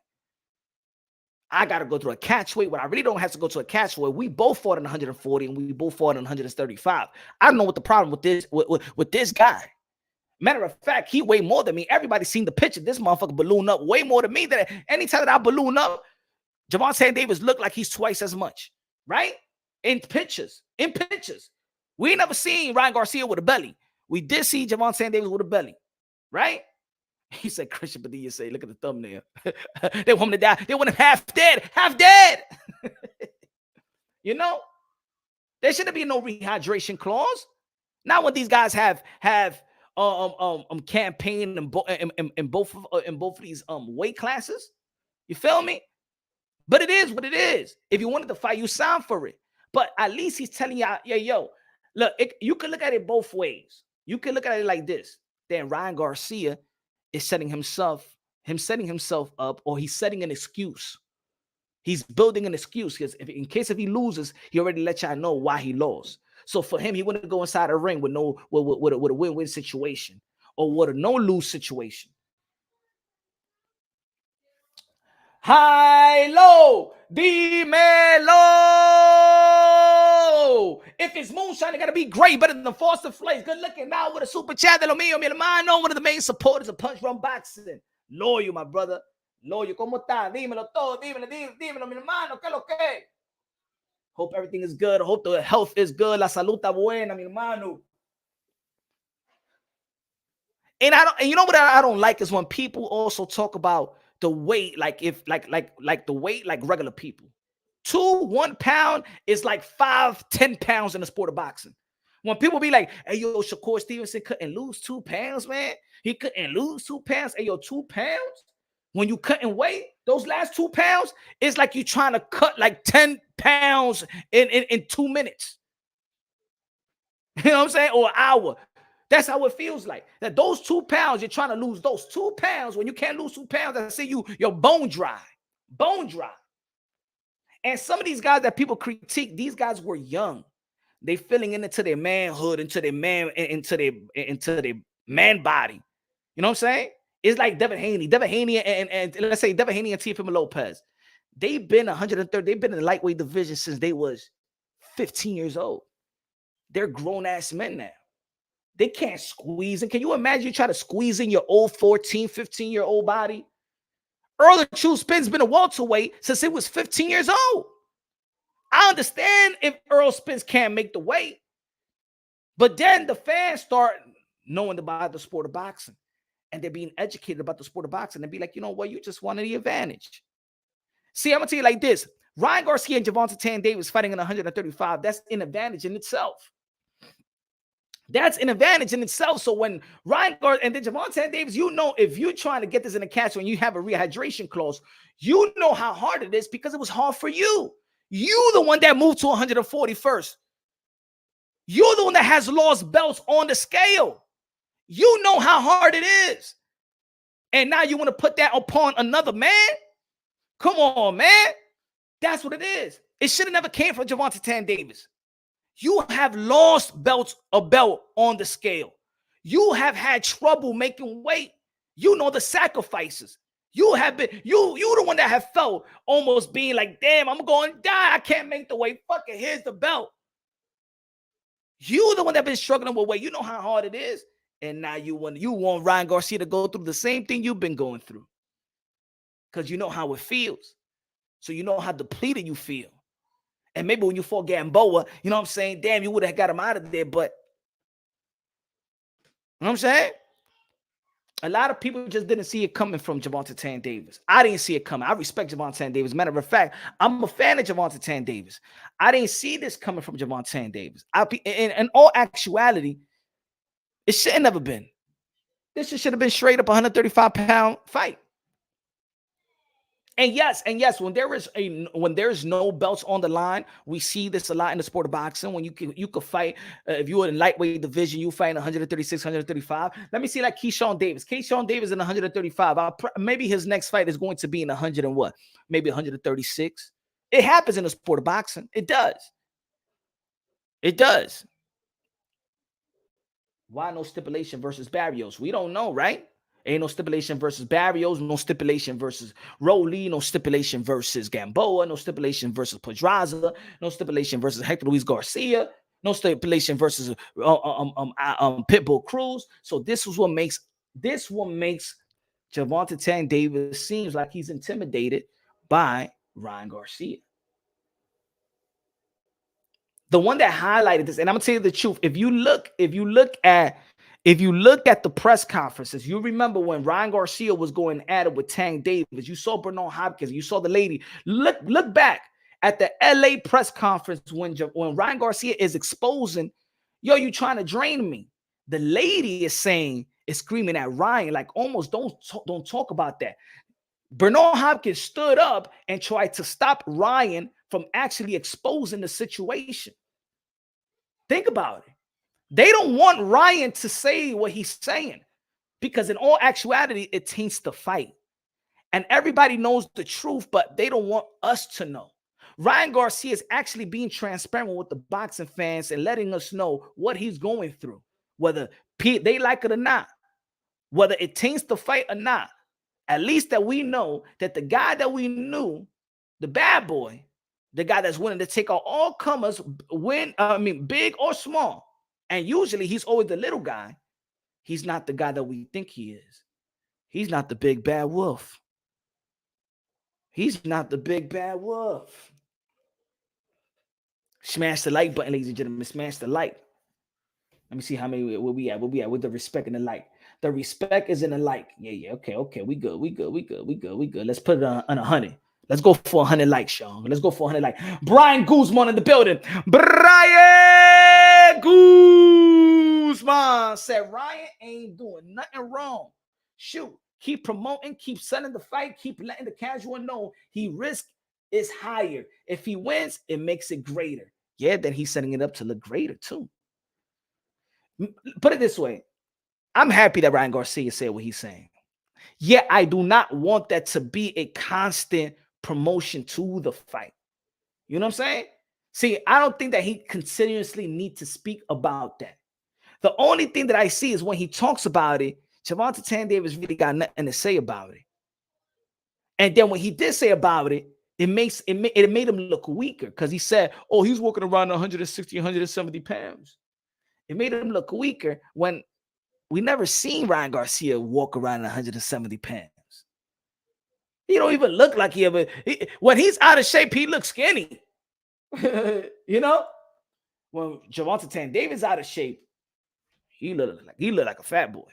I got to go through a catch weight when I really don't have to go to a catch weight. We both fought in 140, and we both fought in 135. I don't know what the problem with this guy. Matter of fact, he weighed more than me. Everybody seen the picture. This motherfucker balloon up way more than me. That anytime that I balloon up, Gervonta Davis looked like he's twice as much, right? In pictures. We ain't never seen Ryan Garcia with a belly. We did see Gervonta Davis with a belly, right? He said, Christian Padilla say, look at the thumbnail. They want him to die. They want him half dead. You know, there shouldn't be no rehydration clause. Not when these guys have campaign in both of these weight classes. You feel me? But it is what it is. If you wanted to fight, you sign for it. But at least he's telling y'all, yeah, yo, look, you can look at it both ways. You can look at it like this. Then Ryan Garcia is setting himself up, or he's setting an excuse. He's building an excuse because in case if he loses, he already let y'all know why he lost. So for him, he wouldn't go inside a ring with a win-win situation or with a no-lose situation. High, low, dímelo. If it's moonshine, it gotta be great, better than Foster Flakes. Good looking now with a super chat de lo mío, mi hermano, one of the main supporters of Punch Run Boxing. Loyal, my brother. Loyal, ¿cómo está? Dímelo todo, dímelo, mi hermano, ¿qué lo que? Hope everything is good. Hope the health is good. La salud está buena, mi hermano. And you know what I don't like is when people also talk about the weight, like the weight like regular people. 1 pound is like 5-10 pounds in the sport of boxing. When people be like, hey, yo, Shakur Stevenson couldn't lose 2 pounds, man. He couldn't lose 2 pounds. Hey, yo, 2 pounds? When you cutting weight, those last 2 pounds, it's like you trying to cut like 10 pounds in 2 minutes. You know what I'm saying? Or an hour. That's how it feels like. That those 2 pounds, you're trying to lose those 2 pounds. When you can't lose 2 pounds, I see you're bone dry. Bone dry. And some of these guys that people critique, these guys were young. They filling into their manhood, into their man body. You know what I'm saying? It's like Devin Haney and let's say Devin Haney and Teofimo Lopez. They've been 130. They've been in the lightweight division since they was 15 years old. They're grown-ass men now. They can't squeeze in. Can you imagine you try to squeeze in your old 14, 15-year-old body? Earl True Spin's been a welterweight since it was 15 years old. I understand if Earl Spence can't make the weight, but then the fans start knowing about the sport of boxing, and they're being educated about the sport of boxing and be like, you know what, you just wanted the advantage. See, I'm going to tell you like this. Ryan Garcia and Gervonta Davis fighting in 135, that's an advantage in itself. That's an advantage in itself. So when Ryan Garcia and then Gervonta Davis, you know, if you're trying to get this in a catch when you have a rehydration clause, you know how hard it is because it was hard for you. You the one that moved to 141st. You're the one that has lost belts on the scale. You know how hard it is. And now you want to put that upon another man? Come on, man. That's what it is. It should have never came from Gervonta Davis. You have lost a belt on the scale. You have had trouble making weight. You know the sacrifices. You have been, you the one that have felt almost being like, damn, I'm going to die. I can't make the weight. Fuck it, here's the belt. You the one that been struggling with weight. You know how hard it is. And now you want Ryan Garcia to go through the same thing you've been going through. Because you know how it feels. So you know how depleted you feel. And maybe when you fought Gamboa, you know what I'm saying? Damn, you would have got him out of there. But, you know what I'm saying? A lot of people just didn't see it coming from Gervonta Davis. I didn't see it coming. I respect Gervonta Davis. Matter of fact, I'm a fan of Gervonta Davis. I didn't see this coming from Gervonta Davis. In all actuality, it should have never been. This should have been straight up 135-pound fight. And yes, when there's no belts on the line, we see this a lot in the sport of boxing. When you could fight, if you were in lightweight division, you fight in 136, 135. Let me see like Keyshawn Davis. Keyshawn Davis in 135. Maybe his next fight is going to be in 100 and what? Maybe 136. It happens in the sport of boxing. It does. It does. Why no stipulation versus Barrios? We don't know, right? Ain't no stipulation versus Barrios, no stipulation versus Rolly, no stipulation versus Gamboa, no stipulation versus Pedraza, no stipulation versus Hector Luis Garcia, no stipulation versus Pitbull Cruz. So this one makes Gervonta Davis seems like he's intimidated by Ryan Garcia. The one that highlighted this, and I'm gonna tell you the truth. If you look at the press conferences, you remember when Ryan Garcia was going at it with Tank Davis. You saw Bernard Hopkins. You saw the lady. Look back at the LA press conference when Ryan Garcia is exposing, yo, you trying to drain me. The lady is screaming at Ryan like almost don't talk about that. Bernard Hopkins stood up and tried to stop Ryan from actually exposing the situation. Think about it. They don't want Ryan to say what he's saying because in all actuality, it taints the fight. And everybody knows the truth, but they don't want us to know. Ryan Garcia is actually being transparent with the boxing fans and letting us know what he's going through, whether they like it or not, whether it taints the fight or not. At least that we know that the guy that we knew, the bad boy, the guy that's willing to take out all comers, big or small, and usually he's always the little guy. He's not the guy that we think he is. He's not the big bad wolf. He's not the big bad wolf. Smash the like button, ladies and gentlemen. Smash the like. Let me see how many where we at with the respect and the like. The respect is in the like. Yeah. Okay. We good. Let's put it on 100. Let's go for 100 likes, y'all. Let's go for 100 likes. Brian Guzman in the building. Brian Guzman said Ryan ain't doing nothing wrong. Shoot, keep promoting, keep selling the fight, keep letting the casual know he risk is higher. If he wins, it makes it greater. Yeah, then he's setting it up to look greater too. Put it this way. I'm happy that Ryan Garcia said what he's saying. Yet I do not want that to be a constant promotion to the fight. You know what I'm saying? See, I don't think that he continuously needs to speak about that. The only thing that I see is when he talks about it, Gervonta Davis really got nothing to say about it. And then when he did say about it, it made him look weaker because he said, oh, he's walking around 160, 170 pounds. It made him look weaker when we never seen Ryan Garcia walk around 170 pounds. He don't even look like when he's out of shape, he looks skinny. You know? When Gervonta Davis out of shape, he look like a fat boy.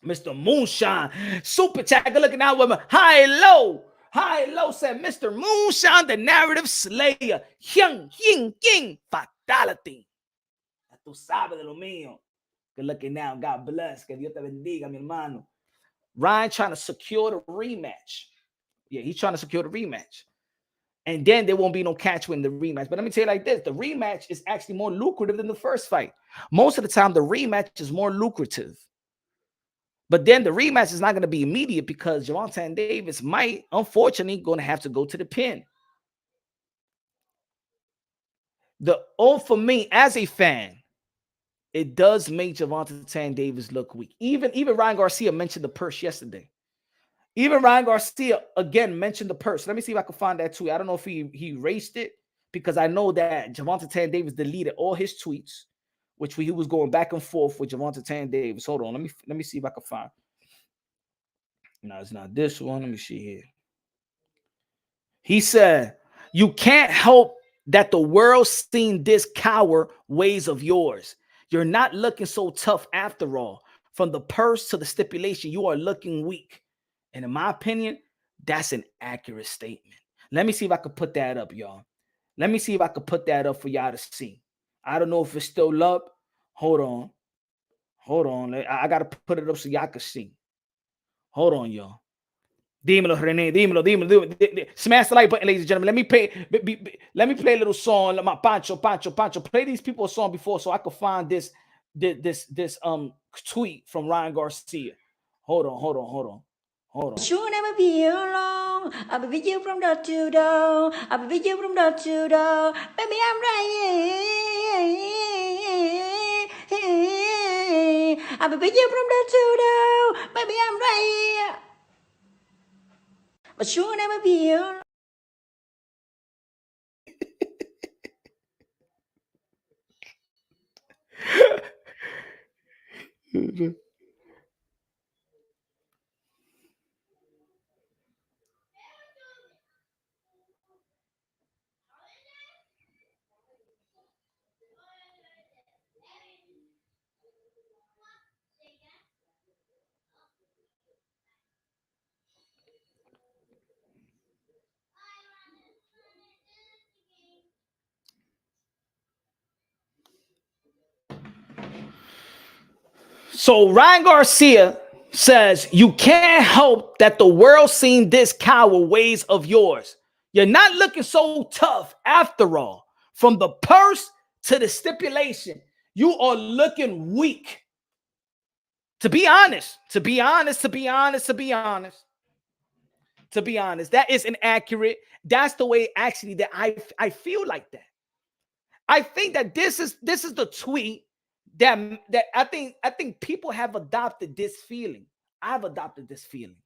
Mr. Moonshine, super chat, looking out with me. High low said Mr. Moonshine, the narrative slayer. Hyung, ying, ying, fatality. Tú sabes de lo mío. Good looking now. God bless. Que Dios te bendiga, mi hermano. Ryan trying to secure the rematch. Yeah, he's trying to secure the rematch. And then there won't be no catch win the rematch. But let me tell you like this. The rematch is actually more lucrative than the first fight. Most of the time, the rematch is more lucrative. But then the rematch is not going to be immediate because Gervonta Davis might, unfortunately, going to have to go to the pin. For me, as a fan, it does make Gervonta Davis look weak. Even Ryan Garcia mentioned the purse yesterday. Even Ryan Garcia, again, mentioned the purse. Let me see if I can find that tweet. I don't know if he erased it, because I know that Gervonta Davis deleted all his tweets, which he was going back and forth with Gervonta Davis. Hold on. Let me see if I can find. No, it's not this one. Let me see here. He said, "You can't help that the world's seen this coward ways of yours. You're not looking so tough after all. From the purse to the stipulation, you are looking weak." And in my opinion, that's an accurate statement. Let me see if I can put that up, y'all. Let me see if I can put that up for y'all to see. I don't know if it's still up. Hold on. I got to put it up so y'all can see. Hold on, y'all. Dímelo, René, dímelo. Smash the like button, ladies and gentlemen. Let me play a little song. My Pancho. Play these people a song before so I can find this tweet from Ryan Garcia. Hold on. You'll never be alone. I'll be with you from door to door. I'll be with you from door to door. Baby, I'm right here. I'll be with you from door to door. Baby, I'm right here. But you'll never be alone. So Ryan Garcia says, "You can't help that the world seen this coward ways of yours. You're not looking so tough after all. From the purse to the stipulation, you are looking weak." To be honest, that is inaccurate. That's the way actually that I feel like that. I think that this is the tweet that I think people have adopted this feeling. I've adopted this feeling.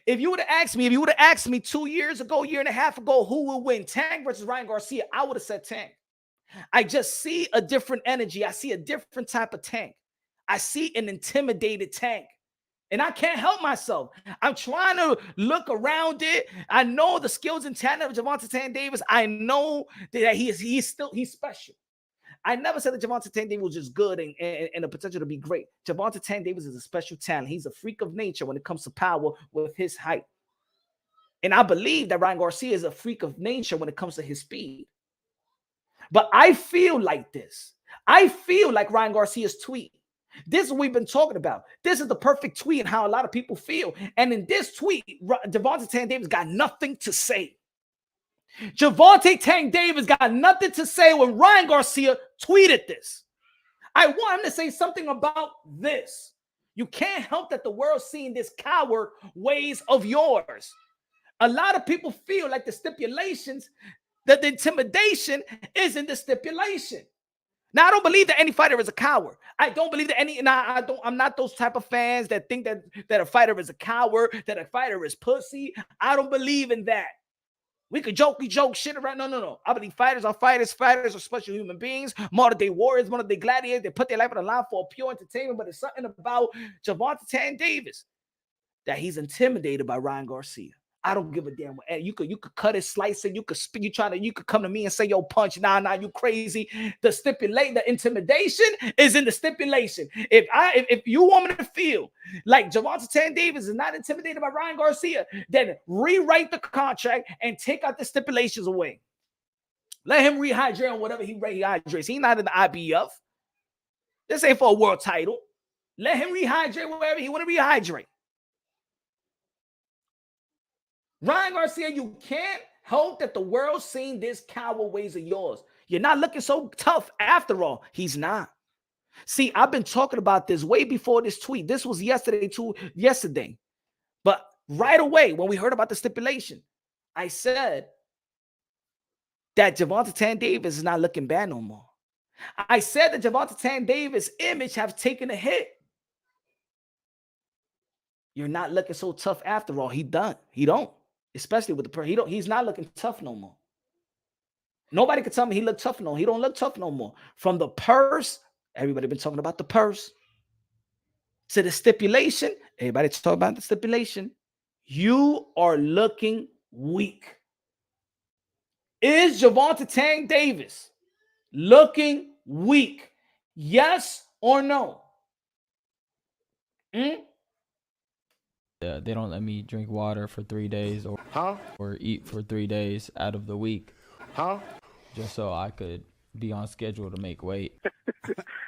If you would have asked me 2 years ago, year and a half ago, who will win, Tank versus Ryan Garcia, I would have said Tank. I just see a different energy. I see a different type of Tank. I see an intimidated Tank. And I can't help myself. I'm trying to look around it. I know the skills and talent of Gervonta Davis. I know that he's special. I never said that Gervonta Davis was just good and the potential to be great. Gervonta Davis is a special talent. He's a freak of nature when it comes to power with his height. And I believe that Ryan Garcia is a freak of nature when it comes to his speed. But I feel like this. I feel like Ryan Garcia's tweet. This is what we've been talking about. This is the perfect tweet and how a lot of people feel. And in this tweet, Gervonta Davis got nothing to say. Gervonta Davis got nothing to say when Ryan Garcia tweeted this. I want him to say something about this. You can't help that the world's seeing this coward ways of yours. A lot of people feel like the stipulations, that the intimidation is in the stipulation. Now, I don't believe that any fighter is a coward. I don't believe that I'm not those type of fans that think that a fighter is a coward, that a fighter is pussy. I don't believe in that. We could joke shit around. No. I believe fighters are fighters. Fighters are special human beings, modern day warriors, modern day gladiators. They put their life on the line for pure entertainment, but there's something about Gervonta Davis that he's intimidated by Ryan Garcia. I don't give a damn. You could cut it, slice it. You could spin. You could come to me and say, "Yo, punch." Nah, you crazy. The intimidation is in the stipulation. If you want me to feel like Gervonta Davis is not intimidated by Ryan Garcia, then rewrite the contract and take out the stipulations away. Let him rehydrate on whatever he rehydrates. He's not in the IBF. This ain't for a world title. Let him rehydrate wherever he want to rehydrate. Ryan Garcia, you can't help that the world's seen this coward ways of yours. You're not looking so tough after all. He's not. See, I've been talking about this way before this tweet. This was yesterday. But right away, when we heard about the stipulation, I said that Gervonta Davis is not looking bad no more. I said that Gervonta Davis' image have taken a hit. You're not looking so tough after all. He done. He don't. Especially with the purse. He's not looking tough no more. Nobody can tell me he looked tough no more. He don't look tough no more. From the purse, everybody been talking about the purse. To the stipulation, everybody talking about the stipulation. You are looking weak. Is Gervonta Davis looking weak? Yes or no? They don't let me drink water for 3 days or eat for 3 days out of the week. Just so I could be on schedule to make weight.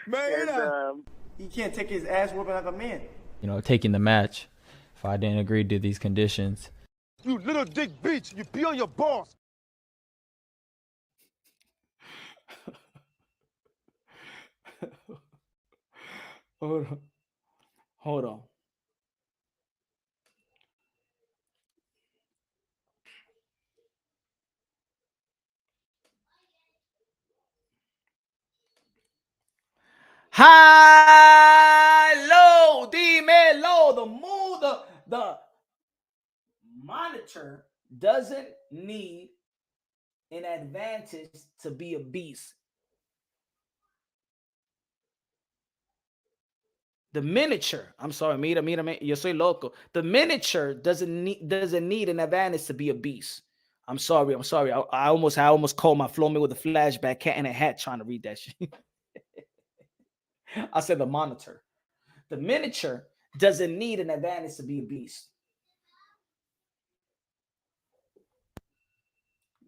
Man, he can't take his ass whooping like a man. You know, taking the match. If I didn't agree to these conditions. You little dick bitch, you pee on your balls. Hold on. High, low, dímelo. The monitor doesn't need an advantage to be a beast. The miniature, I'm sorry, mira, yo soy loco. The miniature doesn't need an advantage to be a beast. I'm sorry. I almost called my flow with a flashback, cat in a hat trying to read that shit. I said the monitor. The miniature doesn't need an advantage to be a beast.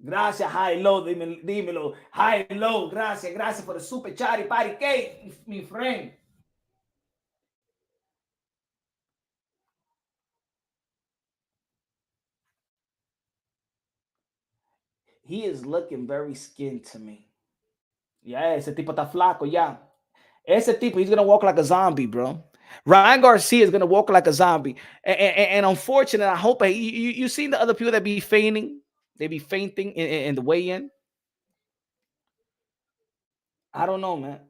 Gracias, high, low, dímelo. High, low, gracias for the super chatty party cake, mi friend. He is looking very skinned to me. Yeah, ese tipo está flaco, yeah. Ese tipo, he's going to walk like a zombie, bro. Ryan Garcia is going to walk like a zombie. And unfortunately, I hope you seen the other people that be fainting. They be fainting in the weigh-in. I don't know, man.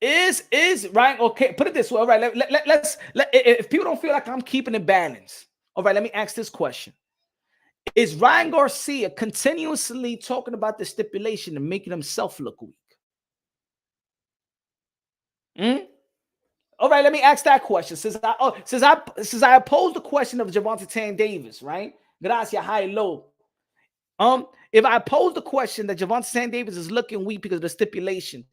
Is Ryan okay? Put it this way. All right, let's if people don't feel like I'm keeping it balanced. All right, let me ask this question. Is Ryan Garcia continuously talking about the stipulation and making himself look weak? All right, let me ask that question. Since I posed the question of Gervonta Davis, right? Gracias, high, low. If I pose the question that Gervonta Davis is looking weak because of the stipulation,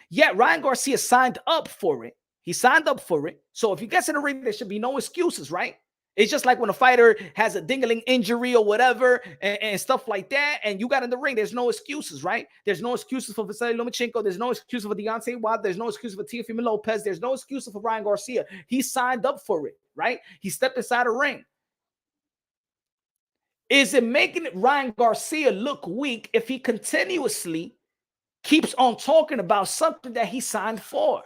yet Ryan Garcia signed up for it. He signed up for it. So if he gets in the ring, there should be no excuses, right? It's just like when a fighter has a dingling injury or whatever and stuff like that, and you got in the ring, there's no excuses, right? There's no excuses for Vasily Lomachenko. There's no excuses for Deontay Wilder. There's no excuses for Teofimo Lopez. There's no excuses for Ryan Garcia. He signed up for it, right? He stepped inside the ring. Is it making Ryan Garcia look weak if he continuously keeps on talking about something that he signed for?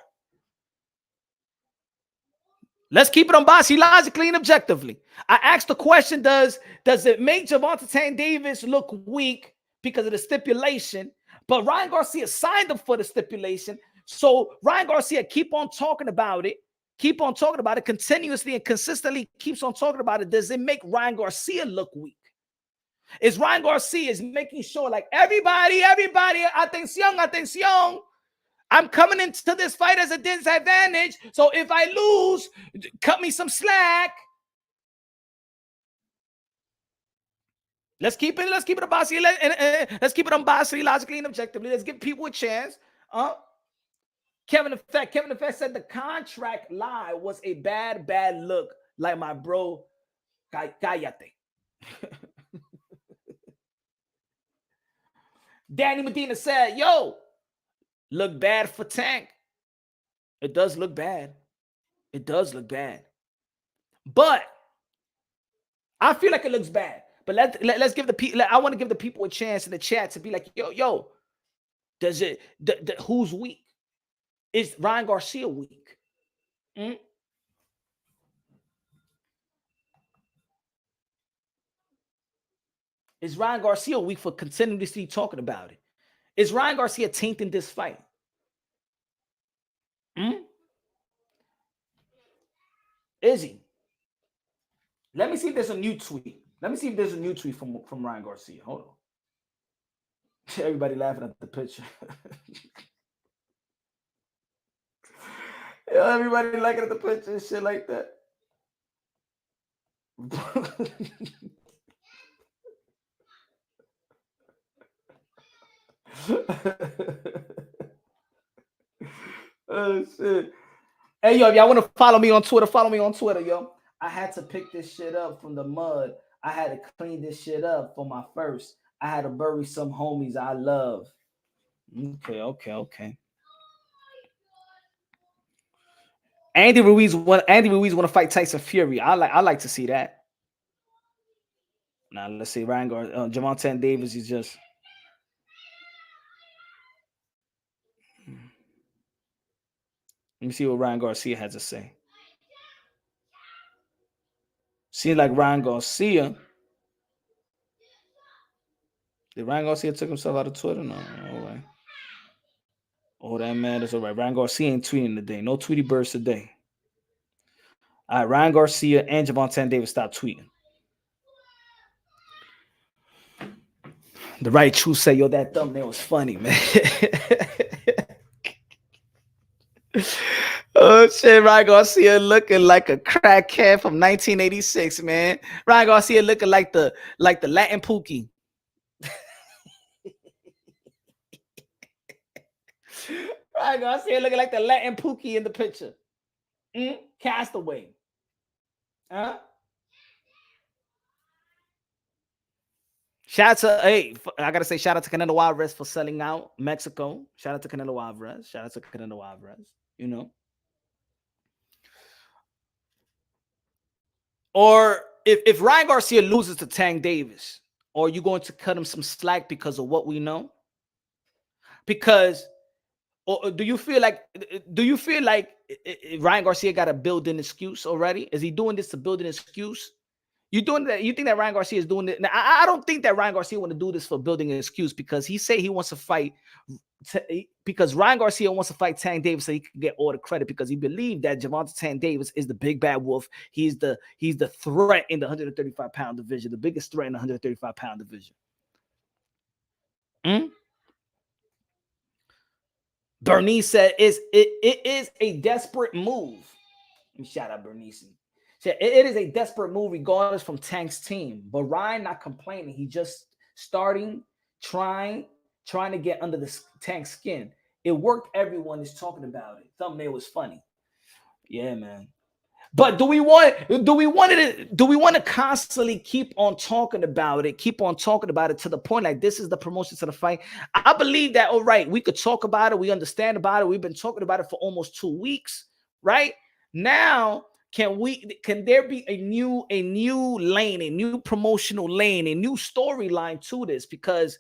Let's keep it unbiased, logically and objectively. I asked the question, does it make Gervonta Davis look weak because of the stipulation? But Ryan Garcia signed up for the stipulation. So Ryan Garcia keep on talking about it, continuously and consistently keeps on talking about it. Does it make Ryan Garcia look weak? Is Ryan Garcia is making sure like everybody, atención. I'm coming into this fight as a disadvantage. So if I lose, cut me some slack. Let's keep it unbiased. Let's keep it unbiased, logically and objectively. Let's give people a chance. Kevin Effect said the contract lie was a bad look. Like my bro, cállate. Danny Medina said, yo, look bad for Tank. It does look bad. But I feel like it looks bad. But let's give the people. I want to give the people a chance in the chat to be like, yo, does it? Who's weak? Is Ryan Garcia weak? Mm? Is Ryan Garcia weak for continuously talking about it? Is Ryan Garcia tainting this fight? Mm? Is he? Let me see if there's a new tweet. Let me see if there's a new tweet from Ryan Garcia. Hold on. Everybody laughing at the picture. Yo, everybody looking at the picture and shit like that. Oh shit. Hey yo, if y'all want to follow me on Twitter, follow me on Twitter, yo. I had to pick this shit up from the mud. I had to clean this shit up for my first. I had to bury some homies I love. Okay. Andy Ruiz want to fight Tyson Fury. I like to see that. Now let's see. Gervonta Davis is just. Let me see what Ryan Garcia has to say. Seems like Ryan Garcia. Did Ryan Garcia took himself out of Twitter? No, all right. Oh, that matters. All right. Ryan Garcia ain't tweeting today. No Tweety Birds today. All right. Ryan Garcia and Gervonta Davis stop tweeting. The right truth say, yo, that thumbnail was funny, man. Oh shit, Ryan Garcia looking like a crackhead from 1986, man. Ryan Garcia looking like the Latin Pookie. Ryan Garcia looking like the Latin Pookie in the picture. Castaway. Huh? Shout out to, I gotta say, shout out to Canelo Alvarez for selling out Mexico. Shout out to Canelo Alvarez. You know. Or if Ryan Garcia loses to Tank Davis, are you going to cut him some slack because of what we know? Because, or do you feel like Ryan Garcia got a built-in excuse already? Is he doing this to build an excuse? You doing that? You think that Ryan Garcia is doing it? Now, I don't think that Ryan Garcia want to do this for building an excuse, because he say he wants to fight. Because Ryan Garcia wants to fight Tank Davis so he can get all the credit, because he believed that Gervonta Tank Davis is the big bad wolf. He's the threat in the 135-pound division, the biggest threat in the 135-pound division. Bernice said it is a desperate move. Let me shout out Bernice. It is a desperate move regardless from Tank's team. But Ryan not complaining. He just trying to get under the Tank skin. It worked. Everyone is talking about it. Thumbnail was funny. Yeah, man. But do we want to constantly keep on talking about it to the point like this is the promotion to the fight? I believe that, all right, we could talk about it. We understand about it. We've been talking about it for almost 2 weeks, right? Now, can there be a new lane, a new promotional lane, a new storyline to this? Because,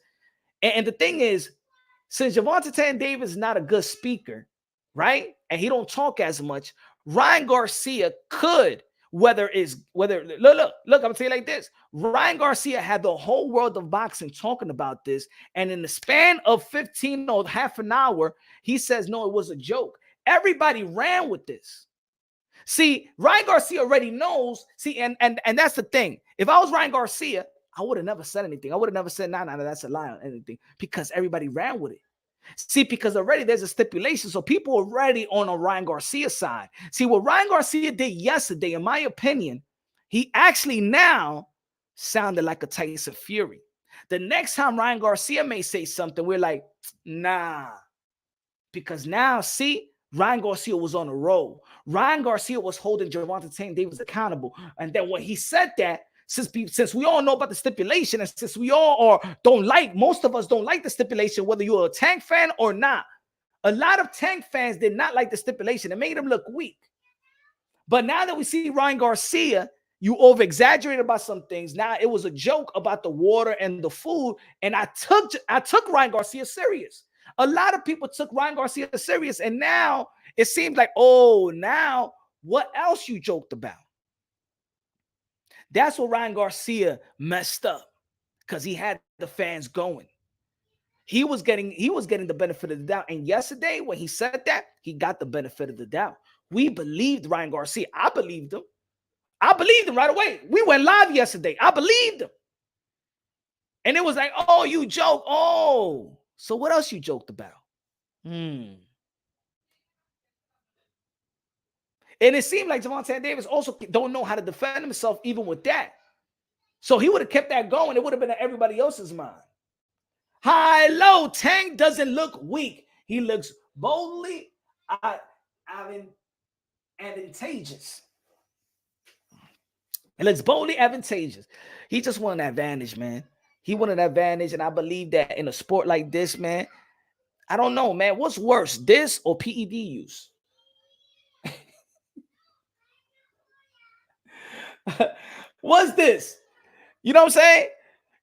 and the thing is, since Gervonta Davis is not a good speaker, right? And he don't talk as much, Ryan Garcia could, look, I'm gonna say it like this. Ryan Garcia had the whole world of boxing talking about this, and in the span of 15 or half an hour, he says, no, it was a joke. Everybody ran with this. See, Ryan Garcia already knows. See, and that's the thing. If I was Ryan Garcia, I would have never said anything. I would have never said, nah, that's a lie or anything, because everybody ran with it. See, because already there's a stipulation. So people are already on a Ryan Garcia side. See, what Ryan Garcia did yesterday, in my opinion, he actually now sounded like a Tyson Fury. The next time Ryan Garcia may say something, we're like, nah. Because now, see, Ryan Garcia was on a roll. Ryan Garcia was holding Gervonta Davis accountable. And then when he said that, since we all know about the stipulation, and since we all most of us don't like the stipulation, whether you're a Tank fan or not, a lot of Tank fans did not like the stipulation. It made him look weak. But now that we see Ryan Garcia, you over-exaggerated about some things. Now it was a joke about the water and the food, and I took Ryan Garcia serious. A lot of people took Ryan Garcia serious, and now it seems like, oh, now what else you joked about? That's what Ryan Garcia messed up, because he had the fans going. He was getting the benefit of the doubt. And yesterday, when he said that, he got the benefit of the doubt. We believed Ryan Garcia. I believed him. I believed him right away. We went live yesterday. I believed him. And it was like, oh, you joke. Oh, so what else you joked about? And it seemed like Gervonta Davis also don't know how to defend himself even with that. So he would have kept that going. It would have been in everybody else's mind. High, low. Tank doesn't look weak. He looks boldly advantageous. It looks boldly advantageous. He just wanted an advantage, man. He wanted an advantage, and I believe that in a sport like this, man, I don't know, man. What's worse, this or PED use? What's this? You know what I'm saying?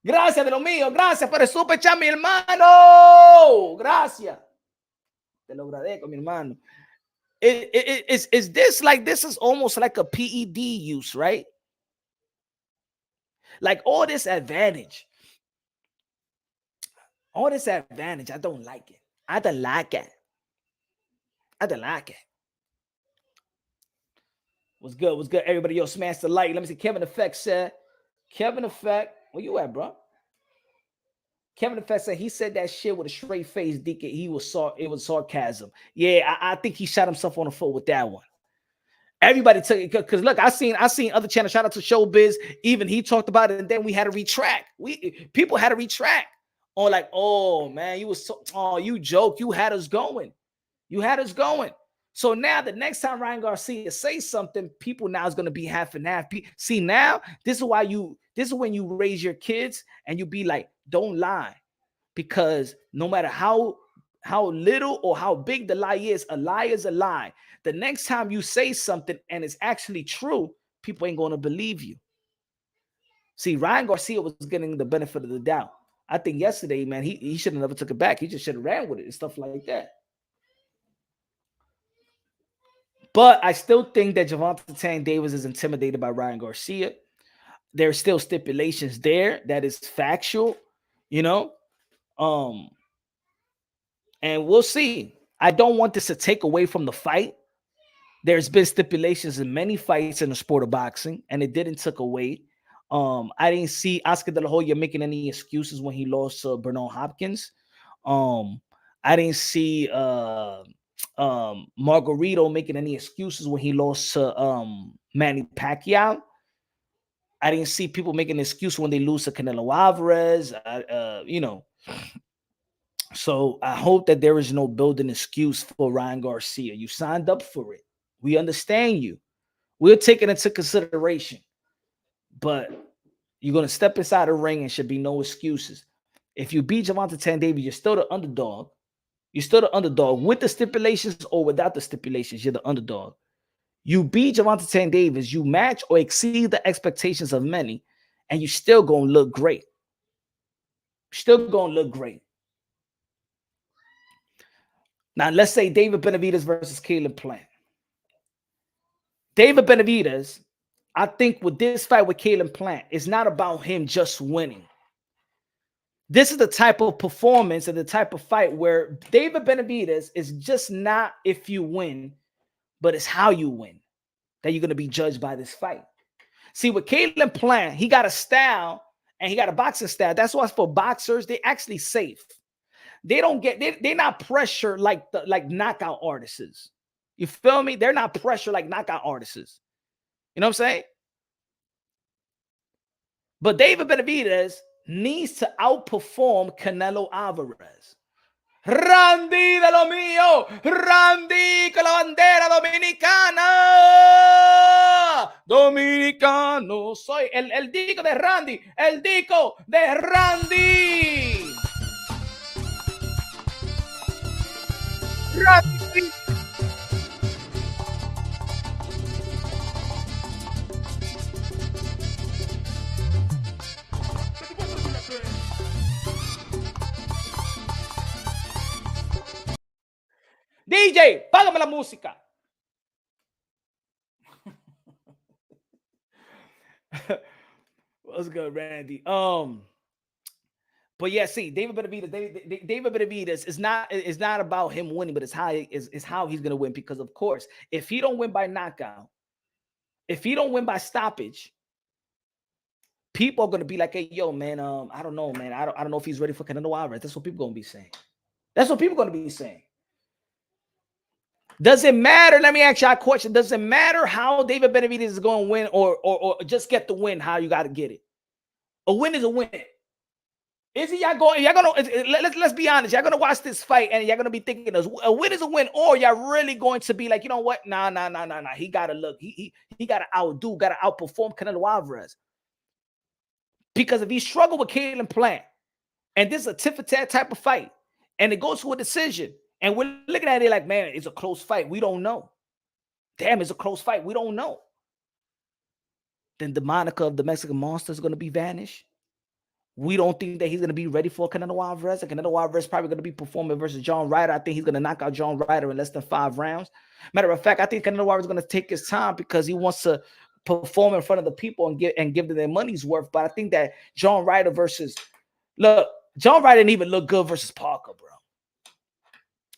Gracias de lo mío. Gracias por el super chat, mi hermano. Gracias. Te lo agradezco, mi hermano. Is this like, this is almost like a PED use, right? Like all this advantage. All this advantage, I don't like it. I don't like it. I don't like it. What's good? What's good? Everybody, yo, smash the like. Let me see. Kevin Effect said, Kevin Effect, where you at, bro? Kevin Effect said he said that shit with a straight face, Deacon. It was sarcasm. Yeah, I think he shot himself on the foot with that one. Everybody took it because look, I seen other channels. Shout out to Showbiz. Even he talked about it, and then we had to retract. People had to retract on like, oh man, you joke. You had us going. You had us going. So now the next time Ryan Garcia says something, people now is going to be half and half. See, now this is when you raise your kids and you be like, don't lie, because no matter how little or how big the lie is a lie. The next time you say something and it's actually true, people ain't going to believe you. See, Ryan Garcia was getting the benefit of the doubt. I think yesterday, man, he should have never took it back. He just should have ran with it and stuff like that. But I still think that Gervonta Davis is intimidated by Ryan Garcia. There's still stipulations there that is factual, you know. And we'll see. I don't want this to take away from the fight. There's been stipulations in many fights in the sport of boxing, and it didn't take away. I didn't see Oscar De La Hoya making any excuses when he lost to Bernal Hopkins. I didn't see Margarito making any excuses when he lost to Manny Pacquiao. I didn't see people making an excuse when they lose to Canelo Alvarez. You know. So I hope that there is no building excuse for Ryan Garcia. You signed up for it. We understand you. We'll take it into consideration. But you're going to step inside the ring and should be no excuses. If you beat Gervonta Davis, you're still the underdog. You're still the underdog with the stipulations or without the stipulations. You're the underdog. You beat Gervonta Davis, you match or exceed the expectations of many, and you're still going to look great. Still going to look great. Now, let's say David Benavidez versus Caleb Plant. David Benavidez, I think with this fight with Caleb Plant, it's not about him just winning. This is the type of performance and the type of fight where David Benavidez is just not if you win, but it's how you win that you're going to be judged by this fight. See, with Caleb Plant, he got a style and he got a boxing style. That's why for boxers, they're actually safe. They don't get, they're not pressured like knockout artists. You feel me? They're not pressured like knockout artists. You know what I'm saying? But David Benavidez needs to outperform Canelo Alvarez. Randy de lo mío, Randy con la bandera dominicana. Dominicano soy el disco de Randy, el disco de Randy. Randy. DJ, págame la música. What's good, Randy? But yeah, see, David Benavidez is not about him winning, but it's how he's gonna win. Because of course, if he don't win by knockout, if he don't win by stoppage, people are gonna be like, "Hey, yo, man, I don't know, man. I don't know if he's ready for Canelo Alvarez." That's what people gonna be saying. That's what people gonna be saying. Does it matter? Let me ask you a question. Does it matter how David Benavidez is going to win or just get the win? How you got to get it? A win is a win. Is it y'all going? Let's be honest. Y'all gonna watch this fight and y'all gonna be thinking a win is a win, or y'all really going to be like, you know what? Nah. He gotta look. He gotta outperform Canelo Alvarez. Because if he struggled with Caleb Plant, and this is a tit for tat type of fight, and it goes to a decision, and we're looking at it like, man, it's a close fight. We don't know. Damn, it's a close fight. We don't know. Then the moniker of the Mexican Monster is going to be vanished. We don't think that he's going to be ready for Canelo Alvarez. And Canelo Alvarez is probably going to be performing versus John Ryder. I think he's going to knock out John Ryder in less than 5 rounds. Matter of fact, I think Canelo Alvarez is going to take his time because he wants to perform in front of the people and give them their money's worth. But I think that John Ryder John Ryder didn't even look good versus Parker, bro.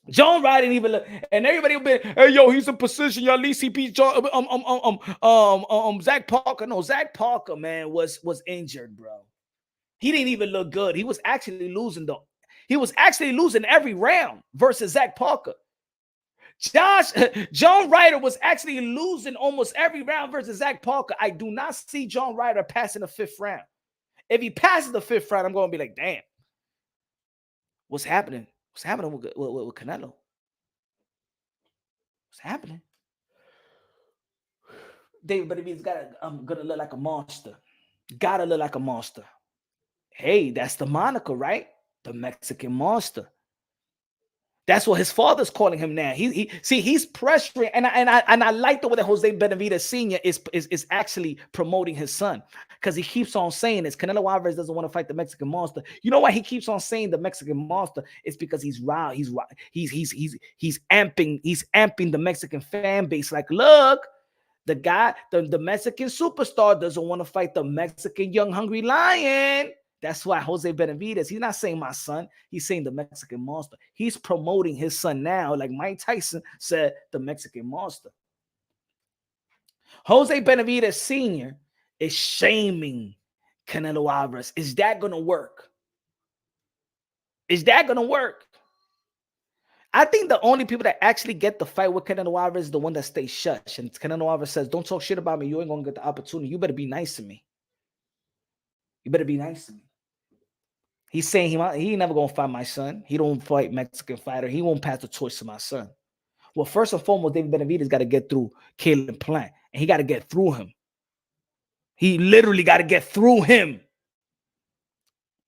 John Ryder didn't even look, and everybody will be, hey, yo, he's in position. At least he beat John, Zach Parker. No, Zach Parker, man, was injured, bro. He didn't even look good. He was actually losing, though. He was actually losing every round versus Zach Parker. John Ryder was actually losing almost every round versus Zach Parker. I do not see John Ryder passing the 5th round. If he passes the 5th round, I'm going to be like, damn, what's happening? What's happening with Canelo? What's happening? David Benavidez gonna look like a monster. Gotta look like a monster. Hey, that's the moniker, right? The Mexican Monster. That's what his father's calling him now. He's pressuring, and I like the way that Jose Benavidez Sr. is actually promoting his son, because he keeps on saying this. Canelo Alvarez doesn't want to fight the Mexican Monster. You know why he keeps on saying the Mexican Monster? It's because he's amping the Mexican fan base. Like, look, the guy, the Mexican superstar doesn't want to fight the Mexican young hungry lion. That's why Jose Benavidez, he's not saying my son, he's saying the Mexican Monster. He's promoting his son now, like Mike Tyson said, the Mexican Monster. Jose Benavidez Sr. is shaming Canelo Alvarez. Is that going to work? Is that going to work? I think the only people that actually get the fight with Canelo Alvarez is the one that stays shush. And Canelo Alvarez says, don't talk shit about me. You ain't going to get the opportunity. You better be nice to me. You better be nice to me. He's saying he ain't never going to fight my son. He don't fight Mexican fighter. He won't pass the torch to my son. Well, first and foremost, David Benavidez got to get through Caleb Plant. And he got to get through him. He literally got to get through him. You know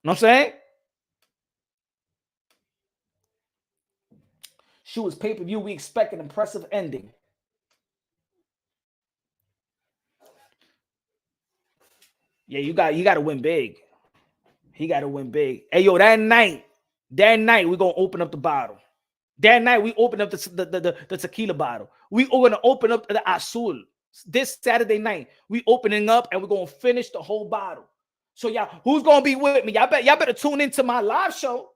what I'm saying? Shoot, it's pay-per-view. We expect an impressive ending. Yeah, you got to win big. He got to win big. Hey, yo, that night, we're going to open up the bottle. That night, we open up the tequila bottle. We're going to open up the Azul. This Saturday night, we opening up and we're going to finish the whole bottle. So, y'all, who's going to be with me? Y'all better tune into my live show.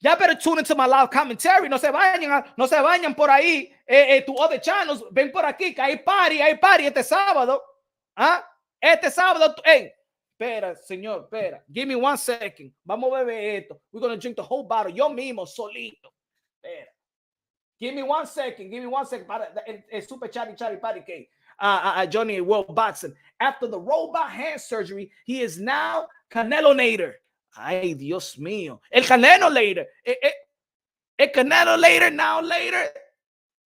Y'all better tune into my live commentary. No se vayan por ahí. Tu other channels, ven por aquí, que hay party este sábado. ¿Ah? Este sábado, hey. Espera, señor, espera. Give me 1 second. Vamos a beber esto. We're going to drink the whole bottle. Yo mismo, solito. Espera. Give me 1 second. Give me 1 second. Para el super chatty party cake. Johnny World Boxing. After the robot hand surgery, he is now Canelo-nator. Ay, Dios mío. El Canelo-nator. El Canelo-nator, now later.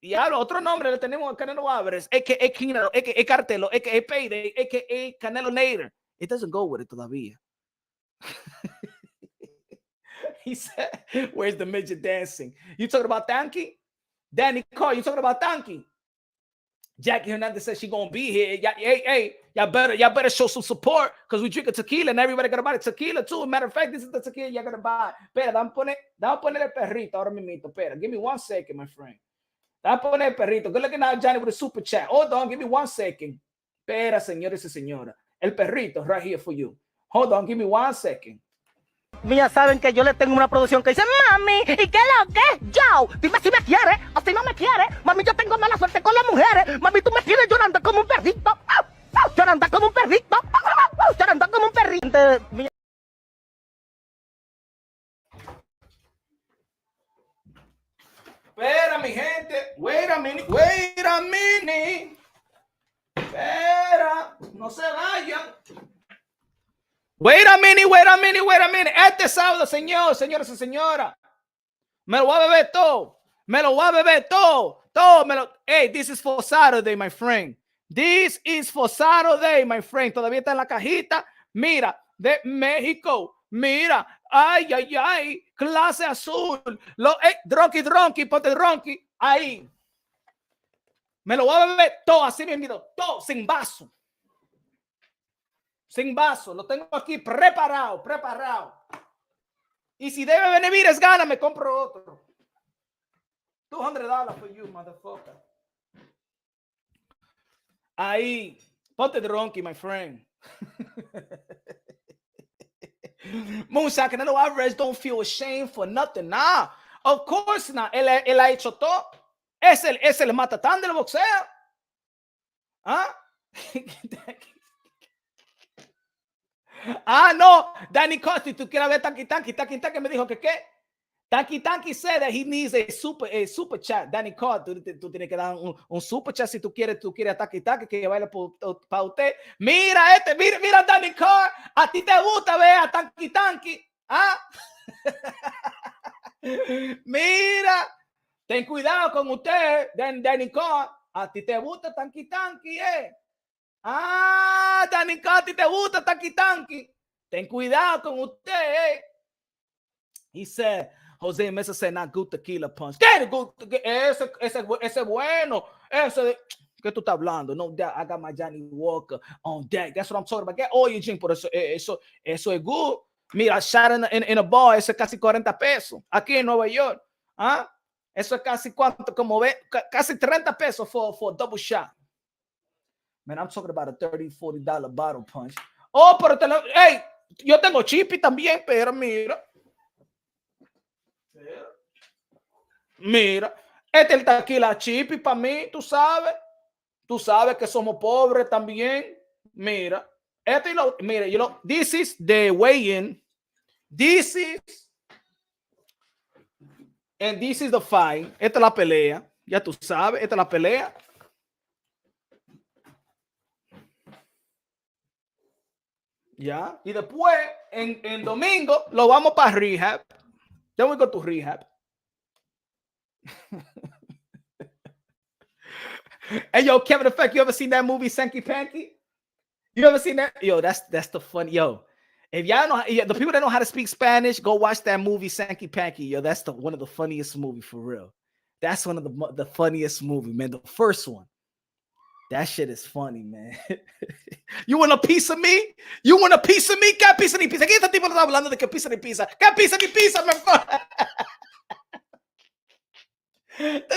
Diablo, otro nombre le tenemos a Canelo Alvarez. A.K.A. Canelo, A.K.A. Cartelo, A.K.A. Payday, A.K.A. Canelo-nator. It doesn't go with it todavía. He said, where's the midget dancing? You talking about Tanky? Danny Carr, you talking about Tanky? Jackie Hernandez says she's going to be here. Hey, y'all better show some support, because we drink a tequila and everybody got to buy tequila too. Matter of fact, this is the tequila you're going to buy. Espera, dame poner el perrito ahora mismo. Espera, give me 1 second, my friend. Te voy a poner el perrito. Good looking out, Johnny, with a super chat. Hold on, give me 1 second. Espera, señores y señoras. El perrito, right here for you. Hold on, give me 1 second. Mías saben que yo le tengo una producción que dice, mami, ¿y qué lo que? Yo, dime si me quieres o si no me quieres. Mami, yo tengo mala suerte con las mujeres. Mami, tú me tienes llorando como un perrito. Llorando como un perrito. Llorando como un perrito. Espera, mi gente. Wait a minute. Espera, no se vayan. Wait a minute. Este sábado, señores y señoras, me lo voy a beber todo. Hey, this is for Saturday, my friend. This is for Saturday, my friend. Todavía está en la cajita. Mira, de México. Mira, ay, clase azul. Dronky, ponte dronky. Ahí. Me lo voy a beber todo, así mismo, todo, sin vaso. Sin vaso, lo tengo aquí preparado. Y si debe Benavides gana, me compro otro. $200 for you, motherfucker. Ahí, ponte dronky, my friend. Moonshot, and I know our Reds don't feel ashamed for nothing. Nah, of course not. Él ha hecho todo. Es el matatán del boxeo. ¿Ah? No, Danny Costi, tú quieres ver Tanky me dijo que qué. Tanky said that he needs a super chat. Danny Costi, tú tienes que dar un super chat si tú quieres a Tanky que baile para usted. Mira Danny Costi, a ti te gusta ver a Tanky. ¿Ah? Mira, ten cuidado con usted, Danny Costi. A ti te gusta Tanky, Danny Costi, te gusta Tanky. Ten cuidado con usted, He said, Jose Mesa said, not good tequila punch. Ese bueno. ¿Qué tú estás hablando? No doubt, I got my Johnny Walker on deck. That's what I'm talking about. Get all your drink, por eso es good. Mira, shot in a bar, eso es casi 40 pesos. Aquí en Nueva York. Eso es casi cuánto, como casi 30 pesos for a double shot. Man, I'm talking about a $30, $40 bottle punch. Oh, pero hey, yo tengo chippy también, pero mira. Mira, este es el tequila chippy para mí, tú sabes. Tú sabes que somos pobres también. Mira, this is the weigh-in. This is the fight. Esta es la pelea. Ya tú sabes, esta es la pelea. Ya. Y después, en domingo, lo vamos para rehab. Then we go to rehab. Hey, yo, Kevin Effect, you ever seen that movie, Sankey Panky? You ever seen that? Yo, that's the funny. Yo, if y'all know, the people that know how to speak Spanish, go watch that movie, Sankey Panky. Yo, that's one of the funniest movies for real. That's one of the funniest movie, man. The first one. That shit is funny, man. You want a piece of me? You want a piece of me? ¿Qué piece ni pizza? ¿Qué este tipo está hablando de qué piece ni pizza? ¿Qué piece ni pizza, man?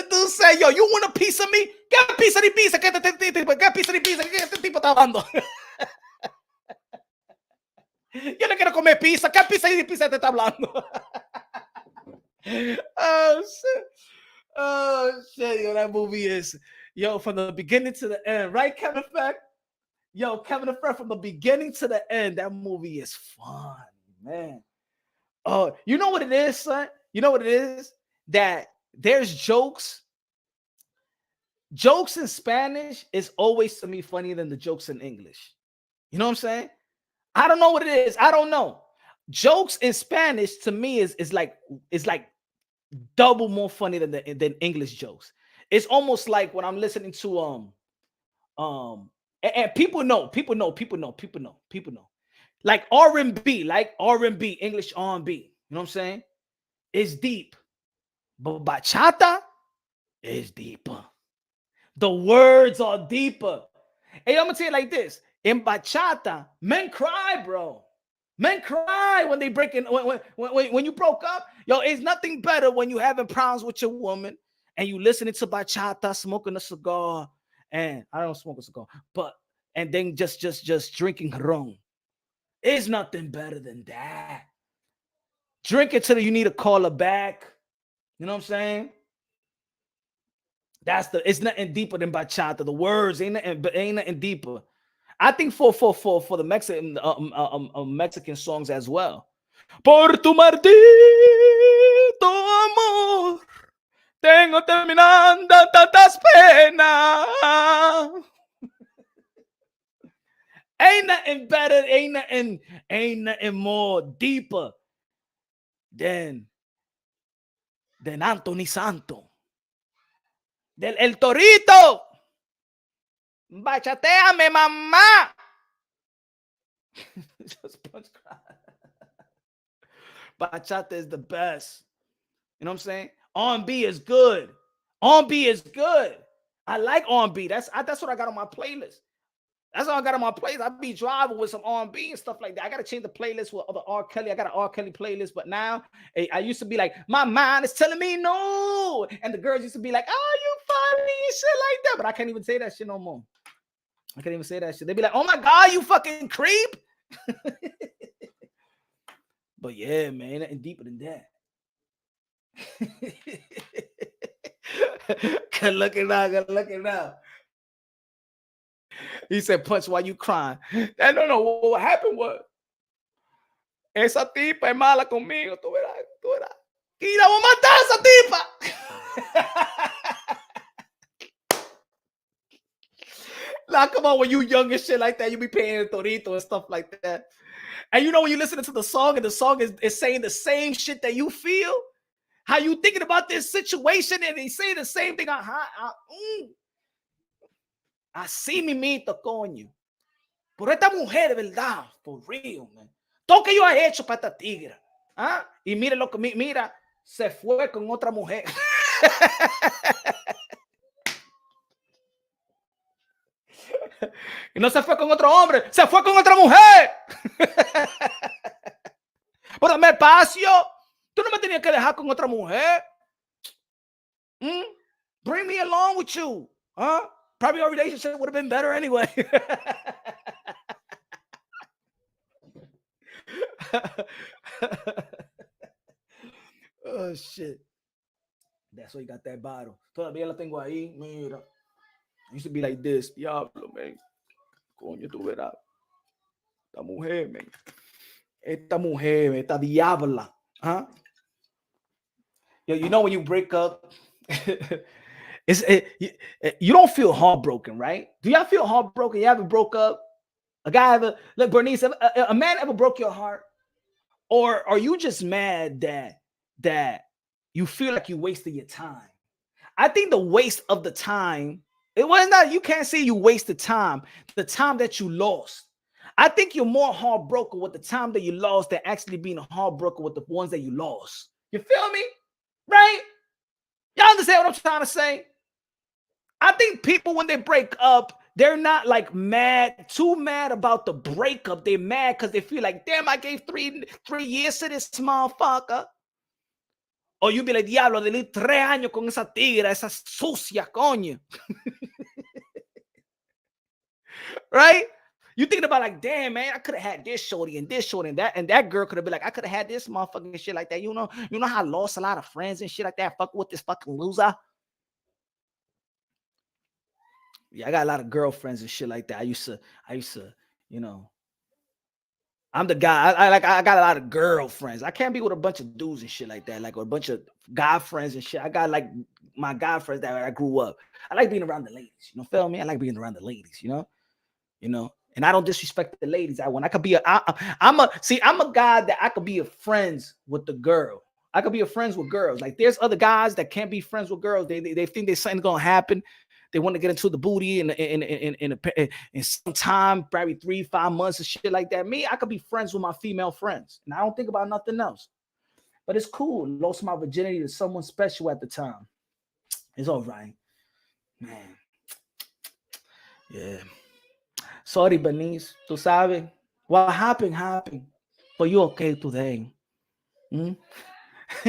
Tú say, yo, you want a piece of me? ¿Qué piece ni pizza? ¿Qué piece ni pizza? ¿Qué este tipo está hablando? Yo no quiero comer pizza. ¿Qué pizza ni pizza te está hablando? Oh, shit, yo, that movie is... Yo, from the beginning to the end, right, Kevin Effect? Yo, Kevin Effect, from the beginning to the end, that movie is fun, man. Oh, you know what it is, son? You know what it is? That there's jokes. Jokes in Spanish is always, to me, funnier than the jokes in English. You know what I'm saying? I don't know what it is. I don't know. Jokes in Spanish, to me, is like double more funny than English jokes. It's almost like when I'm listening to and people know. Like R&B, English R&B. You know what I'm saying? It's deep. But bachata is deeper. The words are deeper. Hey, I'm gonna tell you like this. In bachata, men cry, bro. Men cry when they break in when you broke up. Yo, it's nothing better when you having problems with your woman. and you listening to bachata, smoking a cigar, and I don't smoke a cigar, but and then just drinking ron. There's nothing better than that. Drink it till you need to call her back. You know what I'm saying? It's nothing deeper than bachata. The words ain't nothing deeper. I think for the Mexican songs as well. Por tu maldito amor, tengo terminando tantas penas. Ain't nothing better, ain't nothing more deeper than Anthony Santo. Del El Torito. Bachateame, mamá. Just punch cry. Bachata is the best. You know what I'm saying? R&B is good. R&B is good. I like R&B. That's what I got on my playlist. That's all I got on my playlist. I be driving with some R&B and stuff like that. I got to change the playlist with other R. Kelly. I got an R. Kelly playlist, but now I used to be like, my mind is telling me no. And the girls used to be like, oh, you funny and shit like that. But I can't even say that shit no more. I can't even say that shit. They be like, oh my God, you fucking creep. But yeah, man, nothing deeper than that. Good looking now. He said, punch while you crying. No. What happened was, esa tipa es mala conmigo. Tú verás. Y la voy a matar a esa tipa. Now, come on, when you young and shit like that, you be paying Torito and stuff like that. And you know, when you listen to the song and the song is saying the same shit that you feel, how you thinking about this situation and they say the same thing. Así mimito, coño. Por esta mujer de verdad, for real, man. Todo que yo he hecho para esta tigra. ¿Ah? Y mire lo que, mira, se fue con otra mujer. Y no se fue con otro hombre, se fue con otra mujer. Pero dame espacio. Tú no me tenías que dejar con otra mujer. Bring me along with you. Huh? Probably our relationship would have been better anyway. Oh, shit. That's why you got that bottle. Todavía la tengo ahí. Mira. I used to be like this. Diablo, man. Coño, tú verás. Esta mujer, man. Esta diabla. Huh? Yo, you know when you break up, you don't feel heartbroken, right? Do y'all feel heartbroken? You ever broke up? A guy ever, look, Bernice, a man ever broke your heart? Or are you just mad that you feel like you wasted your time? I think the waste of the time, it was not, you can't say you wasted time, the time that you lost. I think you're more heartbroken with the time that you lost than actually being heartbroken with the ones that you lost. You feel me? Right? Y'all understand what I'm trying to say? I think people, when they break up, they're not like too mad about the breakup. They're mad because they feel like, damn, I gave three years to this motherfucker. Or you be like, diablo, de 3 años con esa tigra, esa sucia, coño. Right? You thinking about like, damn, man, I could have had this shorty and that, and that girl could have been like, I could have had this motherfucking shit like that. You know how I lost a lot of friends and shit like that. Fuck with this fucking loser. Yeah, I got a lot of girlfriends and shit like that. I used to, you know, I'm the guy. I got a lot of girlfriends. I can't be with a bunch of dudes and shit like that, like a bunch of guy friends and shit. I got like my guy friends that I grew up. I like being around the ladies. You know, feel me? I like being around the ladies. You know. And I don't disrespect the ladies. I'm a guy that I could be a friends with the girl. I could be a friends with girls. Like there's other guys that can't be friends with girls. They think there's something gonna happen. They want to get into the booty in some time, probably 3-5 months and shit like that. Me, I could be friends with my female friends, and I don't think about nothing else. But it's cool. Lost my virginity to someone special at the time. It's all right, man. Yeah. Sorry, Bernice. Tu sabes what happened. But you okay today?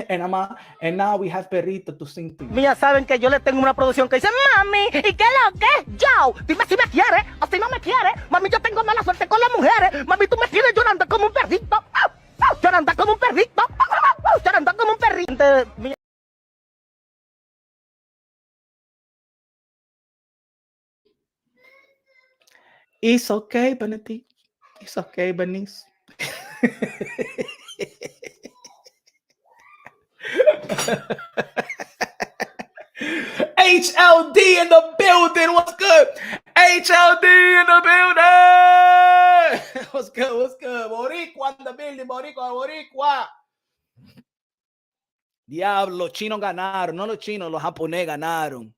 and now we have Perrito to sing to you. Mías saben que yo le tengo una producción que dice, mami, ¿y qué lo que? Yo, dime si me quieres o si no me quieres. Mami, yo tengo mala suerte con las mujeres. Mami, tú me tienes llorando como un perrito. Llorando como un perrito. Llorando como un perrito. It's okay, Benedict. It's okay, Bernice. HLD in the building. What's good? HLD in the building. What's good? What's good? Boricua in the building. Boricua. Diablo, los chinos ganaron. No los chinos, los japoneses ganaron.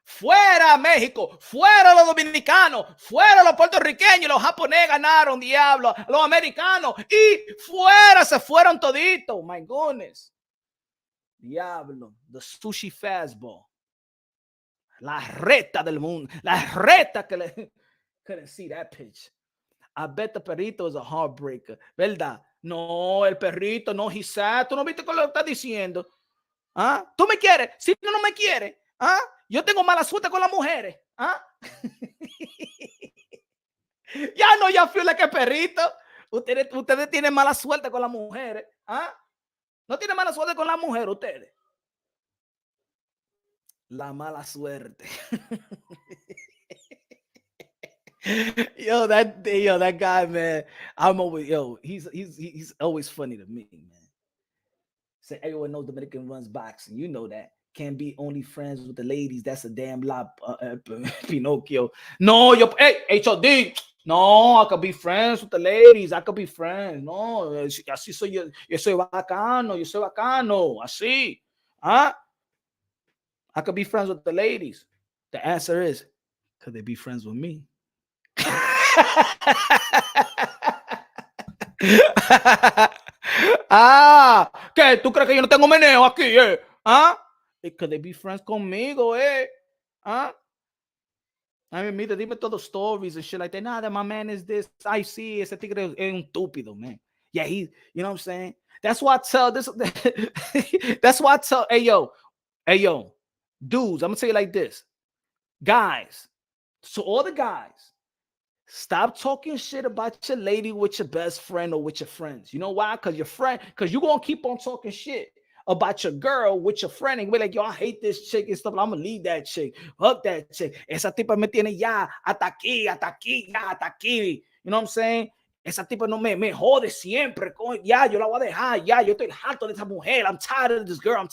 Fuera México, fuera los dominicanos, fuera los puertorriqueños, los japoneses ganaron, diablo, los americanos, y fuera se fueron toditos. My goodness. Diablo, the sushi fastball. La reta del mundo, la reta que le couldn't see that pitch. I bet the perrito is a heartbreaker, ¿verdad? No, el perrito, no, he's sad. ¿Tú no viste lo que está diciendo? ¿Ah? ¿Tú me quieres? Si tú no me quieres, ¿ah? Yo tengo mala suerte con las mujeres. ¿Ah? Ya no, ya feel like el perrito. Ustedes tienen mala suerte con las mujeres. ¿Ah? No tienen mala suerte con las mujeres ustedes. La mala suerte. Yo, that guy, man. I'm always, he's always funny to me, man. Say everyone knows Dominican runs boxing. You know that. Can't be only friends with the ladies. That's a damn lie, Pinocchio. No, hey, HOD. No, I could be friends with the ladies. I could be friends. No, así soy yo soy bacano. Así. Huh? I could be friends with the ladies. The answer is, could they be friends with me? ¿Qué? ¿Tú crees que yo no tengo meneo aquí, ¿Ah? Could they be friends conmigo, ¿Ah? I mean, mira, dime todos stories and shit like that. Nah, that my man is this. I see. Ese tigre es un estúpido, man. Yeah, you know what I'm saying? That's why I tell this. That's why I tell, hey, yo, dudes, I'm going to say it like this. Guys, so all the guys, stop talking shit about your lady with your best friend or with your friends. You know why? Because you're going to keep on talking shit about your girl with your friend and be like, yo, I hate this chick and stuff. I'm going to leave that chick. Fuck that chick. Esa tipa me tiene ya hasta aquí. You know what I'm saying? Esa tipa no me jode siempre. Ya, yo la voy a dejar. Ya, yo estoy harto de esa mujer. I'm tired of this girl.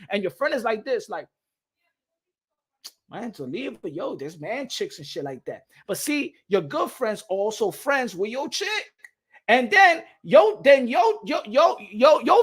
And your friend is like this, like, man, to leave, but yo, there's man chicks and shit like that. But see, your good friends also friends with your chick. And then your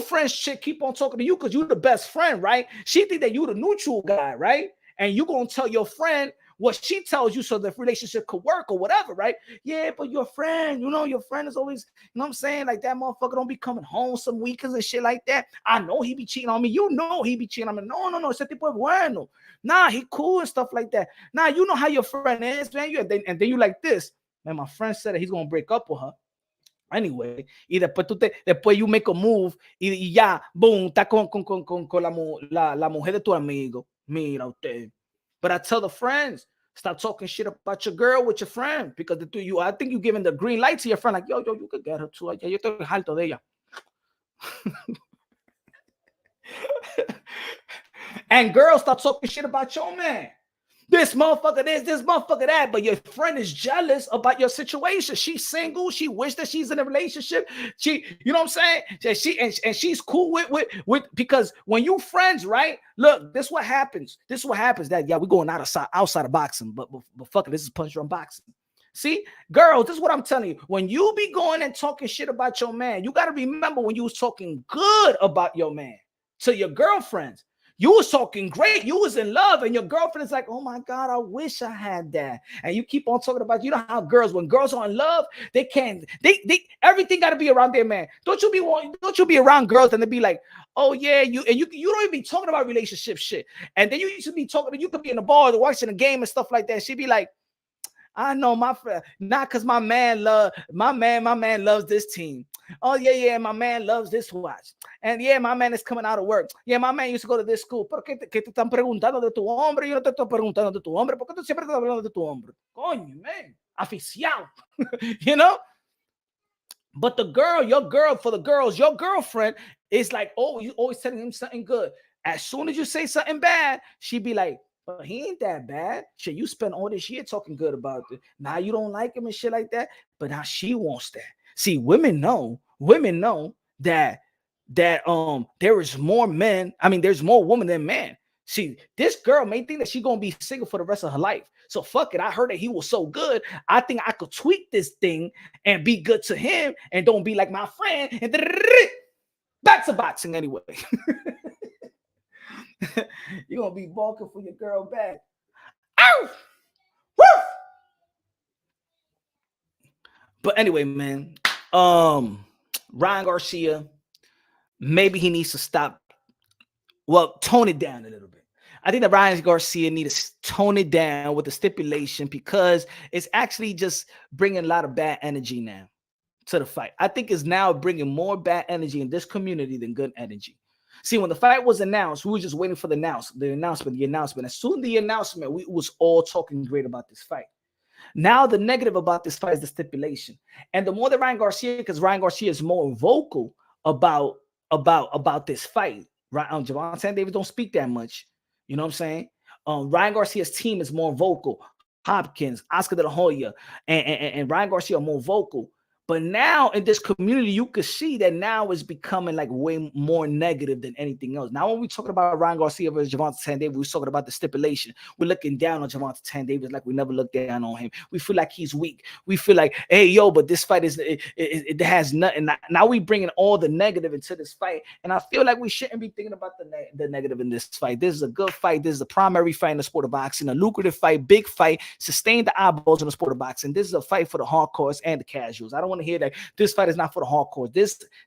friend's chick keep on talking to you because you're the best friend, right? She think that you the neutral guy, right? And you gonna tell your friend what she tells you so the relationship could work or whatever, right? Yeah, but your friend, your friend is always, you know what I'm saying? Like that motherfucker don't be coming home some weekends and shit like that. I know he be cheating on me. You know he be cheating on me. No, ese tipo es bueno. Nah, he cool and stuff like that. Nah, you know how your friend is, man. And then you like this. Man, my friend said that he's gonna break up with her. Anyway, y después you make a move y ya, boom, está con la mujer de tu amigo. Mira usted. But I tell the friends, stop talking shit about your girl with your friend because I think you're giving the green light to your friend. Like, yo, you could get her too. Yo estoy harto de ella. And girls, stop talking shit about your man. This motherfucker this motherfucker that, but your friend is jealous about your situation. She's single. She wishes that she's in a relationship. You know what I'm saying? She's cool with because when you friends, right? Look, this is what happens. That we're going outside of boxing, but fuck it, this is punch drunk boxing. See, girls, this is what I'm telling you. When you be going and talking shit about your man, you got to remember when you was talking good about your man to your girlfriends. You was talking great. You was in love, and your girlfriend is like, "Oh my God, I wish I had that." And you keep on talking about, you know how when girls are in love, they everything got to be around their man. Don't you be around girls and they be like, "Oh yeah, you don't even be talking about relationship shit." And then you used to be talking. You could be in the bar watching a game and stuff like that. She'd be like, "I know my friend, not because my man loves this team. Oh, yeah, my man loves this watch. And yeah, my man is coming out of work. Yeah, my man used to go to this school. ¿Pero qué te están preguntando de tu hombre? Yo no te estoy preguntando de tu hombre. ¿Por qué tú siempre estás hablando de tu hombre? Coño, man. Aficiado. You know? But the girl, your girl, for the girls, your girlfriend is like, oh, you always telling him something good. As soon as you say something bad, she be like, but he ain't that bad. Shit, you spend all this year talking good about it. Now you don't like him and shit like that. But now she wants that. See, women know that there is more men. I mean, there's more women than men. See, this girl may think that she's gonna be single for the rest of her life. So fuck it. I heard that he was so good. I think I could tweak this thing and be good to him and don't be like my friend. And back to boxing anyway. You're gonna be balking for your girl back. Ow! Woo! But anyway, man, Ryan Garcia, maybe he needs to stop. Well, tone it down a little bit. I think that Ryan Garcia needs to tone it down with the stipulation because it's actually just bringing a lot of bad energy now to the fight. I think it's now bringing more bad energy in this community than good energy. See, when the fight was announced, we were just waiting for the announcement. As soon as the announcement, we was all talking great about this fight. Now the negative about this fight is the stipulation. And the more that Ryan Garcia, because Ryan Garcia is more vocal about this fight. Right? Gervonta Davis don't speak that much. You know what I'm saying? Ryan Garcia's team is more vocal. Hopkins, Oscar De La Hoya, and Ryan Garcia are more vocal. But now in this community, you could see that now it's becoming like way more negative than anything else. Now, when we're talking about Ryan Garcia versus Gervonta Davis, we're talking about the stipulation. We're looking down on Gervonta Davis like we never looked down on him. We feel like he's weak. We feel like, hey, yo, but this fight it has nothing. Now we bringing all the negative into this fight. And I feel like we shouldn't be thinking about the negative in this fight. This is a good fight. This is the primary fight in the sport of boxing, a lucrative fight, big fight, sustain the eyeballs in the sport of boxing. This is a fight for the hardcores and the casuals. I don't want to hear that this fight is not for the hardcores.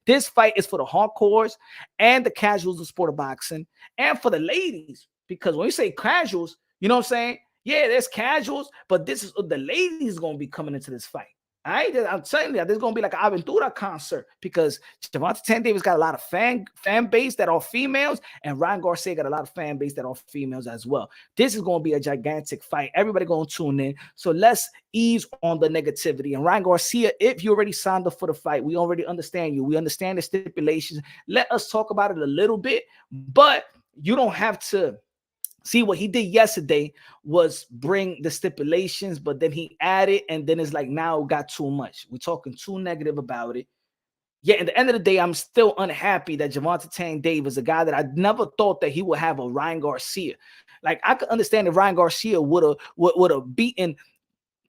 This fight is for the hardcores and the casuals of the sport of boxing and for the ladies. Because when you say casuals, you know what I'm saying? Yeah, there's casuals, but this is the ladies going to be coming into this fight. All right, I'm telling you, there's going to be like an Aventura concert because Gervonta Davis got a lot of fan base that are females, and Ryan Garcia got a lot of fan base that are females as well. This is going to be a gigantic fight. Everybody going to tune in. So let's ease on the negativity. And Ryan Garcia, if you already signed up for the fight, we already understand you. We understand the stipulations. Let us talk about it a little bit, but you don't have to. See, what he did yesterday was bring the stipulations, but then he added, and then it's like now it got too much. We're talking too negative about it. Yeah, at the end of the day, I'm still unhappy that Gervonta Davis, a guy that I never thought that he would have a Ryan Garcia. Like, I could understand if Ryan Garcia would have beaten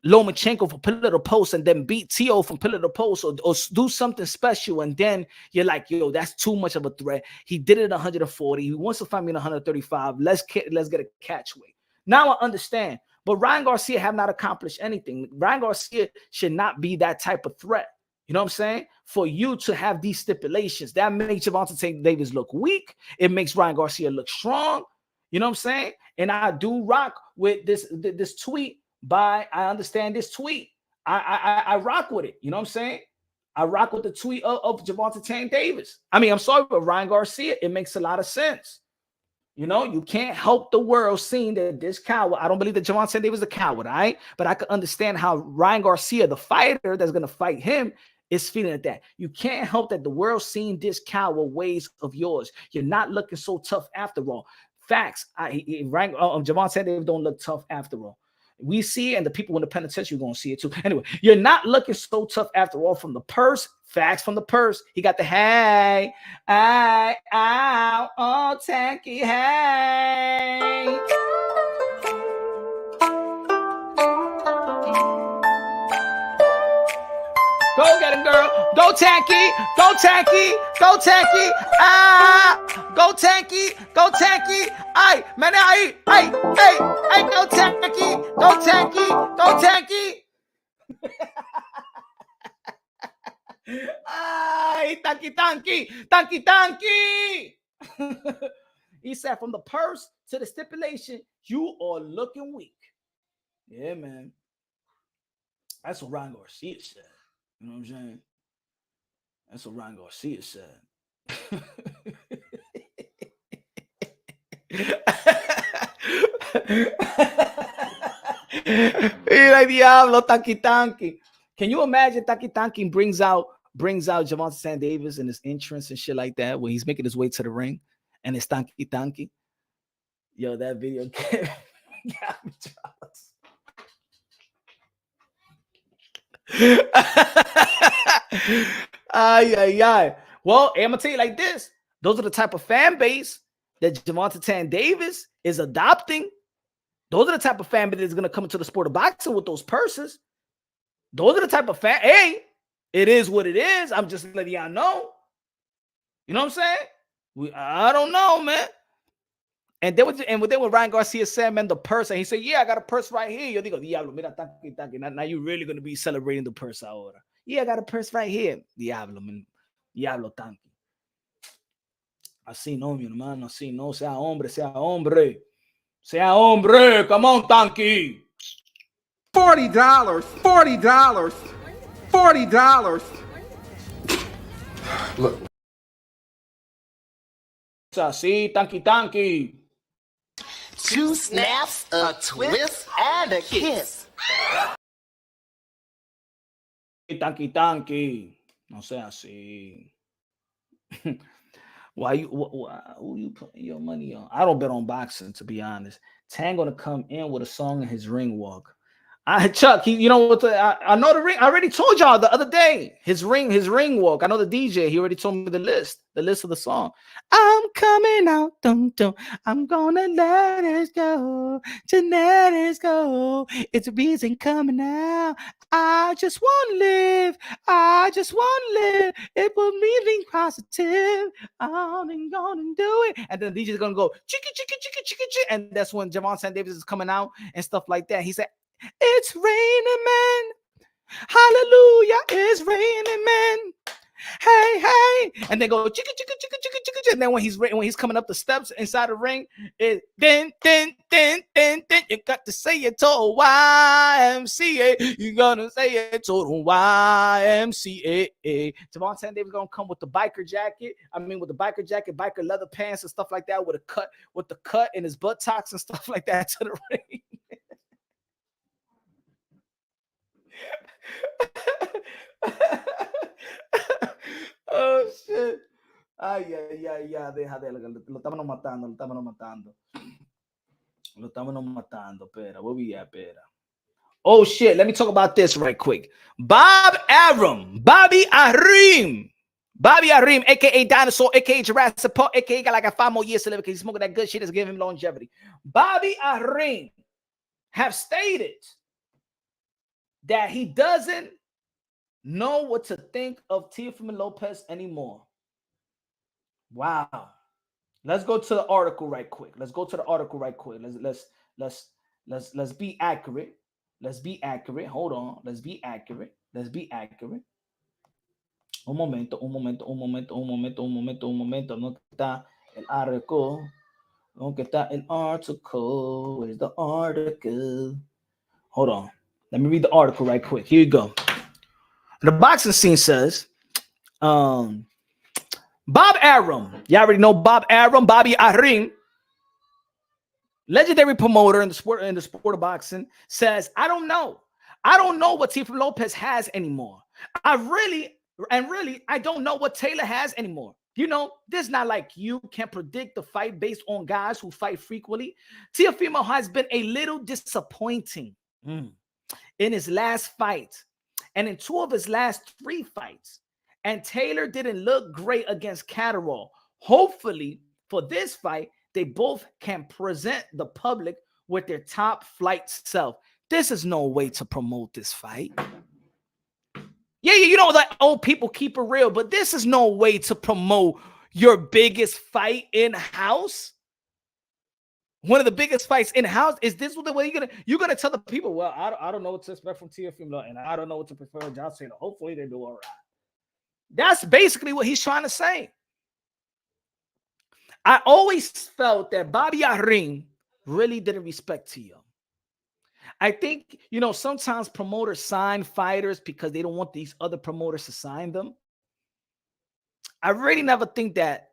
Lomachenko from pillar to post and then beat Tio from pillar to post or do something special, and then you're like, yo, that's too much of a threat. He did it at 140. He wants to fight me at 135. Let's get a catch weight. Now I understand. But Ryan Garcia have not accomplished anything. Ryan Garcia should not be that type of threat. You know what I'm saying? For you to have these stipulations, that makes Gervonta Davis look weak. It makes Ryan Garcia look strong. You know what I'm saying? And I do rock with this tweet. I understand this tweet. I rock with it. You know what I'm saying? I rock with the tweet of Gervonta Davis. I mean, I'm sorry, but Ryan Garcia, it makes a lot of sense. You know, you can't help the world seeing that this coward. I don't believe that Gervonta Davis is a coward, all right? But I can understand how Ryan Garcia, the fighter that's going to fight him, is feeling like that. You can't help that the world seeing this coward ways of yours. You're not looking so tough after all. Facts. Gervonta Davis don't look tough after all. We see it, and the people in the penitentiary are going to see it too. Anyway, you're not looking so tough after all from the purse. Facts from the purse. He got the hey, ow, oh, tanky, hey. Go get him, girl. Go tanky. Go tanky. Go tanky. Go tanky. Go tanky. Ay, man, ay, go tanky. Go tanky. Go tanky. Ay, tanky. He said from the purse to the stipulation, you are looking weak. Yeah, man. That's what Ryan Garcia said. You know what I'm saying? That's what Ryan Garcia said. Like Diablo, Tanky Tanky. Can you imagine Tanky Tanky brings out Gervonta Davis and his entrance and shit like that when he's making his way to the ring and it's Tanky Tanky? Yo, that video got me jealous. Ay. Well, I'm gonna tell you like this. Those are the type of fan base that Gervonta Davis is adopting. Those are the type of fan base that's gonna come into the sport of boxing with those purses. Those are the type of fan. Hey, it is what it is. I'm just letting y'all know. You know what I'm saying? I don't know, man. And then what Ryan Garcia said, man, the purse. And he said, yeah, I got a purse right here. Yo digo, Diablo, mira, tanky. Now you're really going to be celebrating the purse ahora. Yeah, I got a purse right here. Diablo, man. Diablo, tanky. Así no, mi hermano. Así no. Sea hombre, sea hombre. Sea hombre. Come on, tanky. $40. $40. $40. Look. Así, tanky. 2 snaps, a twist, and a kiss. Tanky. No sea así. Who you putting your money on? I don't bet on boxing, to be honest. Tang gonna come in with a song in his ring walk. Chuck, you know what? I know the ring. I already told y'all the other day. His ring walk. I know the DJ. He already told me the list of the song. I'm coming out, dum dum. I'm gonna let it go, to let it go. It's a reason coming out. I just want to live. It will be positive. I'm gonna do it. And then the DJ's gonna go chicka, and that's when Gervonta Davis is coming out and stuff like that. He said, it's raining, man. Hallelujah, it's raining, man. Hey. And they go chicka. And then when he's coming up the steps inside the ring, it then. You got to say it to YMCA. You gotta say it to YMCA. Gervonta Davis gonna come with the biker jacket. Biker leather pants and stuff like that with the cut in his buttocks and stuff like that to the ring. Oh shit. Ay, déjalo. Lo estamos matando. Pera, where we at, pera? Oh shit, let me talk about this right quick. Bobby Arim, aka Dinosaur, aka Jurassic Park, aka got like 5 more years to live because he's smoking that good shit that's giving him longevity. Bobby Arim have stated that he doesn't know what to think of Teofimo Lopez anymore. Wow. Let's go to the article right quick. Let's be accurate. Hold on. Let's be accurate. Un momento. ¿Dónde está el article? Where's the article? Hold on. Let me read the article right quick. Here you go. The boxing scene says, Bob Arum. You already know Bob Arum, Bobby Arim, legendary promoter in the sport of boxing, says, I don't know what Teofimo Lopez has anymore. I don't know what Taylor has anymore. You know, this is not like you can predict the fight based on guys who fight frequently. Teofimo has been a little disappointing in his last fight and in 2 of his last 3 fights. And Taylor didn't look great against Catterall. Hopefully, for this fight, they both can present the public with their top flight self. This is no way to promote this fight. Yeah, you know that old people keep it real, but this is no way to promote your biggest fight in-house. One of the biggest fights in-house. Is this the way you're gonna tell the people, well, I don't know what to expect from Teofimo, and I don't know what to prefer John Cena. Hopefully they do all right. That's basically what he's trying to say. I always felt that Bobby Arim really didn't respect Teo. I think, you know, sometimes promoters sign fighters because they don't want these other promoters to sign them. I really never think that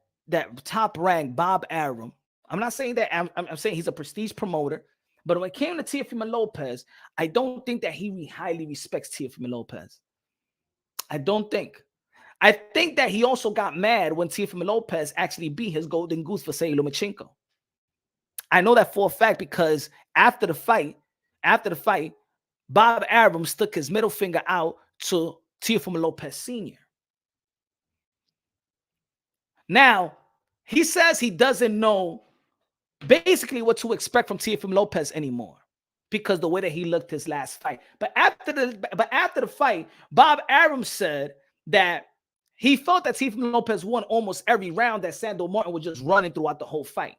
top rank Bob Arum. I'm not saying that. I'm saying he's a prestige promoter. But when it came to Teofimo Lopez, I don't think that he highly respects Teofimo Lopez. I don't think. I think that he also got mad when Teofimo Lopez actually beat his golden goose Vasily Lomachenko. I know that for a fact because after the fight, Bob Arum stuck his middle finger out to Teofimo Lopez Sr. Now, he says he doesn't know basically what to expect from Teofimo Lopez anymore because the way that he looked his last fight. But after the fight, Bob Arum said that he felt that Teofimo Lopez won almost every round, that Sandor Martin was just running throughout the whole fight.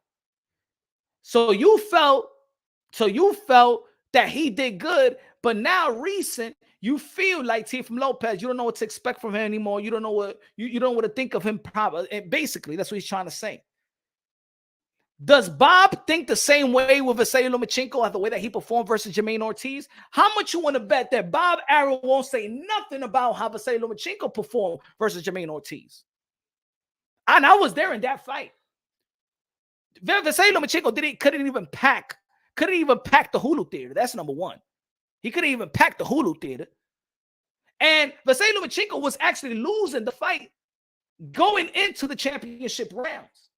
So you felt that he did good, but now recent, you feel like Teofimo Lopez, you don't know what to expect from him anymore. You don't know what you don't know what to think of him. Probably, basically, that's what he's trying to say. Does Bob think the same way with Vasily Lomachenko at the way that he performed versus Jermaine Ortiz? How much you want to bet that Bob Arum won't say nothing about how Vasily Lomachenko performed versus Jermaine Ortiz? And I was there in that fight. Vasily Lomachenko couldn't even pack the Hulu Theater. That's number one. He couldn't even pack the Hulu Theater. And Vasily Lomachenko was actually losing the fight going into the championship rounds.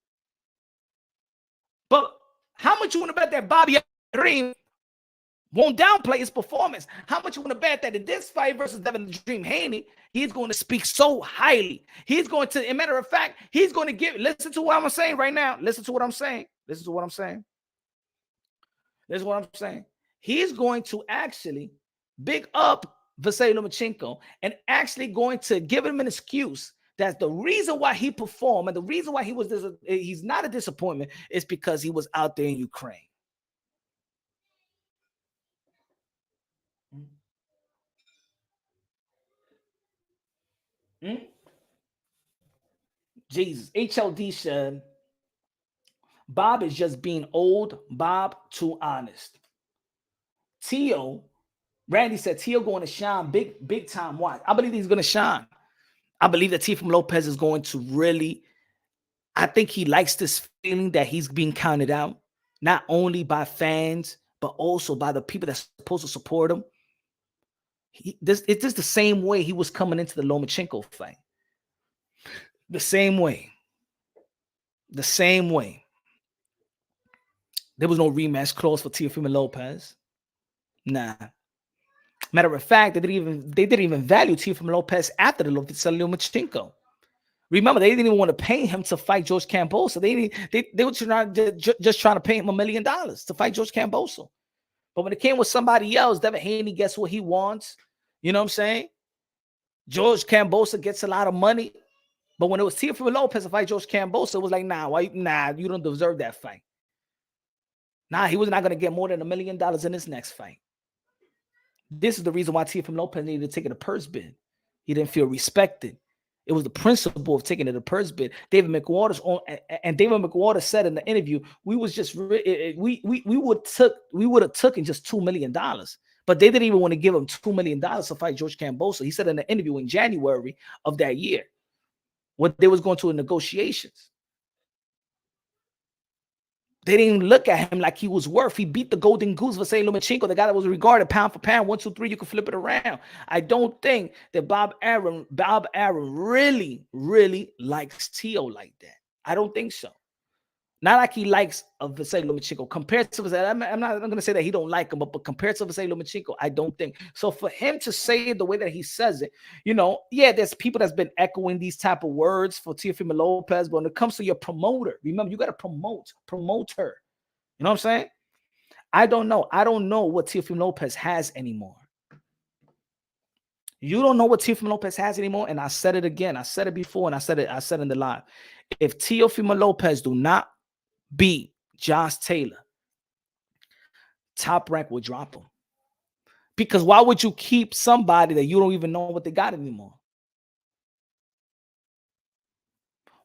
But how much you want to bet that Bobby Dream won't downplay his performance? How much you want to bet that in this fight versus Devin the Dream Haney, he's going to speak so highly? He's going to, as a matter of fact, he's going to give, listen to what I'm saying right now. Listen to what I'm saying. Listen to what I'm saying. This is what I'm saying. He's going to actually big up Vasily Lomachenko and actually going to give him an excuse that the reason why he performed and the reason why he's not a disappointment is because he was out there in Ukraine. Jesus. HLD said, Bob is just being old. Bob, too honest. Tio, Randy said, Tio going to shine big time. Watch. I believe he's going to shine. I believe that Teofimo Lopez is going to really, I think he likes this feeling that he's being counted out, not only by fans, but also by the people that's supposed to support him. It's just the same way he was coming into the Lomachenko fight. The same way. The same way. There was no rematch clause for Teofimo Lopez. Nah. Matter of fact, they didn't even value Teofimo Lopez after the Lomachenko. Remember, they didn't even want to pay him to fight George Kambosos. They were just trying to pay him $1 million to fight George Kambosos. But when it came with somebody else, Devin Haney gets what he wants. You know what I'm saying? George Kambosos gets a lot of money. But when it was Teofimo Lopez to fight George Kambosos, it was like, nah, you don't deserve that fight. Nah, he was not going to get more than $1 million in his next fight. This is the reason why Teofimo Lopez needed to take a purse bid. He didn't feel respected. It was the principle of taking it a purse bid. David McWater said in the interview, we would have taken just $2 million, but they didn't even want to give him $2 million to fight George Kambosos. He said in the interview in January of that year, when they was going to negotiations. They didn't look at him like he was worth. He beat the golden goose Vasily Lomachenko, the guy that was regarded pound for pound, 1, 2, 3. You can flip it around. I don't think that Bob Arum really, really likes Tio like that. I don't think so. Not like he likes Vasily Lomachenko. Compared to Vasily, I'm going to say that he don't like him, but compared to Vasily Lomachenko, I don't think. So for him to say it the way that he says it, yeah, there's people that's been echoing these type of words for Teofimo Lopez, but when it comes to your promoter, remember, you got to promote her. You know what I'm saying? I don't know. I don't know what Teofimo Lopez has anymore. You don't know what Teofimo Lopez has anymore, and I said it again. I said it before, and I said in the live. If Teofimo Lopez do not beat Josh Taylor, Top Rank will drop him. Because why would you keep somebody that you don't even know what they got anymore?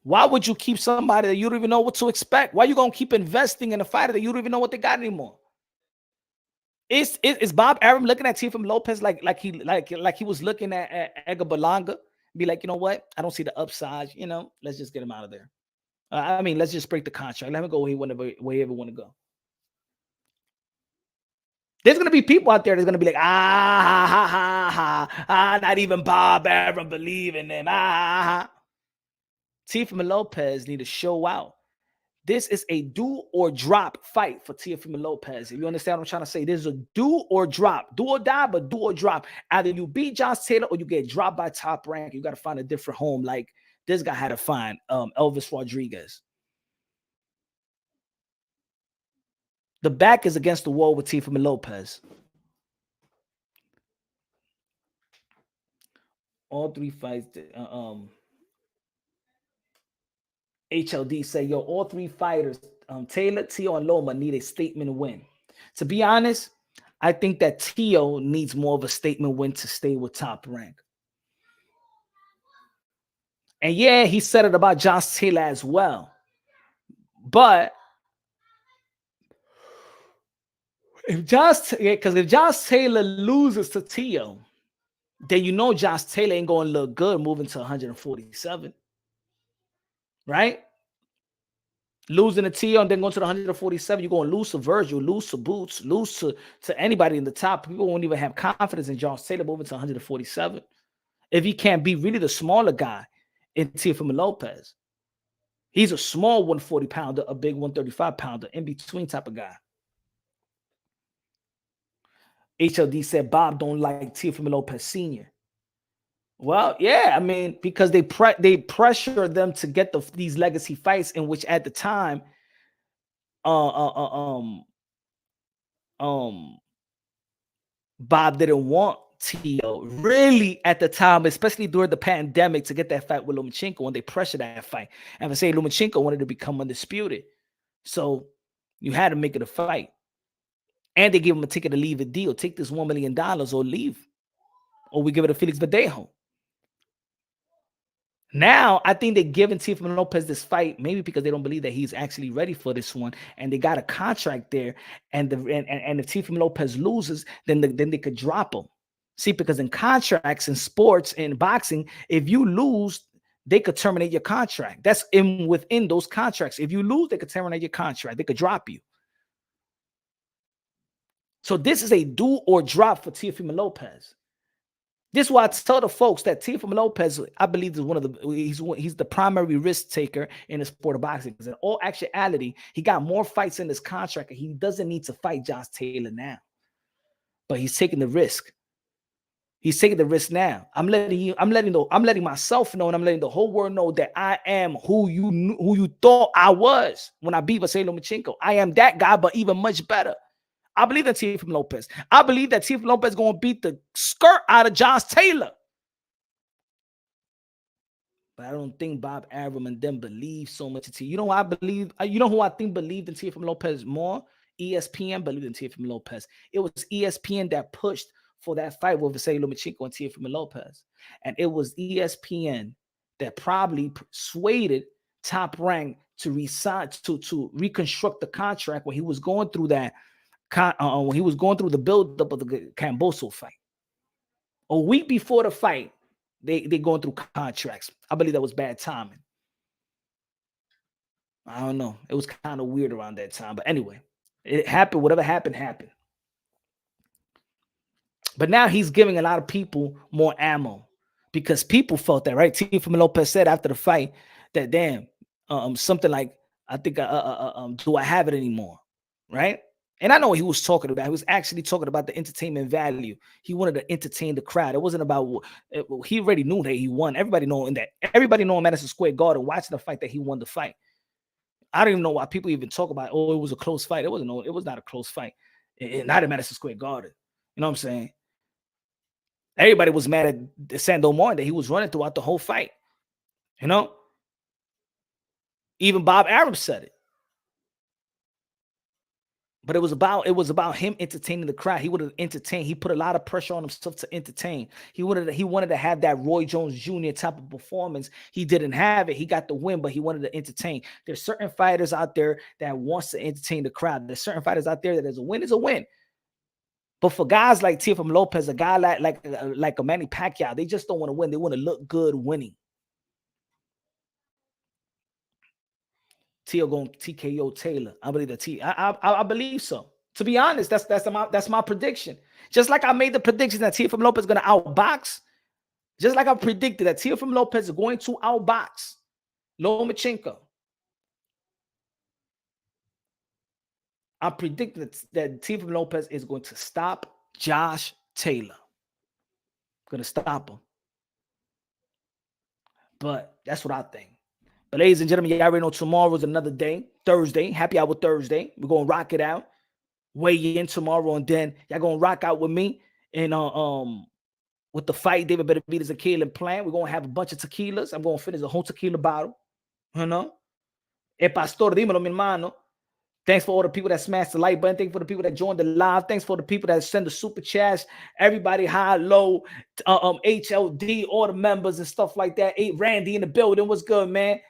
Why would you keep somebody that you don't even know what to expect? Why are you going to keep investing in a fighter that you don't even know what they got anymore? Is Bob Arum looking at Teofimo Lopez like he was looking at Edgar Berlanga be like, you know what? I don't see the upside. You know, let's just get him out of there. I mean, let's just break the contract. Let him go where he ever want to go. There's gonna be people out there that's gonna be like, not even Bob Arum believe in them. Teofimo Lopez need to show out. This is a do or drop fight for Teofimo Lopez. If you understand what I'm trying to say, this is a do or drop, do or die, but do or drop. Either you beat Josh Taylor or you get dropped by Top Rank. You got to find a different home, like this guy had to find Elvis Rodriguez. The back is against the wall with Teofimo Lopez. All three fights. HLD say, yo, all three fighters, Taylor, Tio, and Loma need a statement win. To be honest, I think that Tio needs more of a statement win to stay with Top Rank. And yeah, he said it about Josh Taylor as well. But if Josh Taylor loses to Tio, then you know Josh Taylor ain't going to look good moving to 147. Right? Losing to Tio and then going to the 147, you're going to lose to Virgil, lose to Boots, lose to anybody in the top. People won't even have confidence in Josh Taylor moving to 147 if he can't be really the smaller guy in Teofimo Lopez. He's a small 140-pounder, a big 135-pounder, in between type of guy. HLD said Bob don't like Teofimo Lopez Sr. Well, yeah, I mean, because they pressure them to get these legacy fights in which at the time, Bob didn't want Tio really at the time, especially during the pandemic, to get that fight with Lomachenko when they pressured that fight. And I say Lomachenko wanted to become undisputed, so you had to make it a fight. And they gave him a ticket to leave a deal. Take this $1 million or leave, or we give it to Felix Verdejo. Now, I think they're giving Teofimo Lopez this fight maybe because they don't believe that he's actually ready for this one, and they got a contract there. And if Teofimo Lopez loses, then they could drop him. See, because in contracts, in sports, in boxing, if you lose, they could terminate your contract. That's within those contracts. If you lose, they could terminate your contract. They could drop you. So this is a do or drop for Teofimo Lopez. This is why I tell the folks that Teofimo Lopez, I believe, is he's the primary risk taker in the sport of boxing. Because in all actuality, he got more fights in his contract, and he doesn't need to fight Josh Taylor now. But he's taking the risk. He's taking the risk now. I'm letting myself know, and I'm letting the whole world know that I am who you thought I was when I beat Vasily Lomachenko. I am that guy, but even much better. I believe that Teofimo Lopez. I believe that Teofimo Lopez is going to beat the skirt out of Josh Taylor. But I don't think Bob Arum and them believe so much in Teofimo. You know what I believe? You know who I think believed in Teofimo Lopez more? ESPN believed in Teofimo Lopez. It was ESPN that pushed for that fight with Vasily Lomachenko and Teofimo Lopez. And it was ESPN that probably persuaded Top Rank to resign, to reconstruct the contract when he was going through that. When he was going through the build-up of the Camboso fight. A week before the fight, they going through contracts. I believe that was bad timing. I don't know. It was kind of weird around that time. But anyway, it happened. Whatever happened, happened. But now he's giving a lot of people more ammo because people felt that, right? Teofimo Lopez said after the fight that, damn, something like, I think, do I have it anymore? Right? And I know what he was talking about. He was actually talking about the entertainment value. He wanted to entertain the crowd. It wasn't about, he already knew that he won. Everybody know in Madison Square Garden watching the fight that he won the fight. I don't even know why people even talk about, oh, it was a close fight. It was not a close fight. Not in Madison Square Garden. You know what I'm saying? Everybody was mad at Sando Martin that he was running throughout the whole fight. You know? Even Bob Arum said it. But it was about him entertaining the crowd. He would have entertained. He put a lot of pressure on himself to entertain. He wanted to have that Roy Jones Jr. type of performance. He didn't have it. He got the win, but he wanted to entertain. There's certain fighters out there that wants to entertain the crowd. There's certain fighters out there that is a win is a win. But for guys like Teofimo Lopez, a guy like a Manny Pacquiao, they just don't want to win. They want to look good winning. Teo going TKO Taylor. I believe I believe so. To be honest, that's my prediction. Just like I made the prediction that Teofimo Lopez is going to outbox. Just like I predicted that Teofimo Lopez is going to outbox Lomachenko. I predicted that Teofimo Lopez is going to stop Josh Taylor. Going to stop him. But that's what I think. But ladies and gentlemen, y'all already know tomorrow is another day. Thursday. Happy Hour Thursday. We're going to rock it out. Weigh in tomorrow, and then y'all going to rock out with me. And with the fight, David Benavidez and Caleb Plant. We're going to have a bunch of tequilas. I'm going to finish a whole tequila bottle. You know? Pastor, dímelo, mi hermano. Thanks for all the people that smashed the like button. Thanks for the people that joined the live. Thanks for the people that send the super chats. Everybody high, low, HLD, all the members and stuff like that. Randy in the building. What's good, man?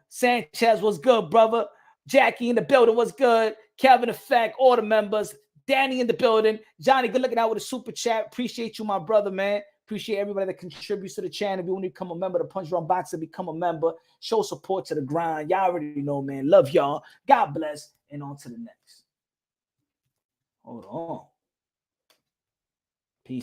Sanchez, what's good, brother? Jackie in the building. What's good? Kevin Effect, all the members. Danny in the building. Johnny, good looking out with a super chat. Appreciate you, my brother, man. Appreciate everybody that contributes to the channel. If you want to become a member of the Punch Drunk Boxer, become a member. Show support to the grind. Y'all already know, man. Love y'all. God bless. And on to the next. Hold on.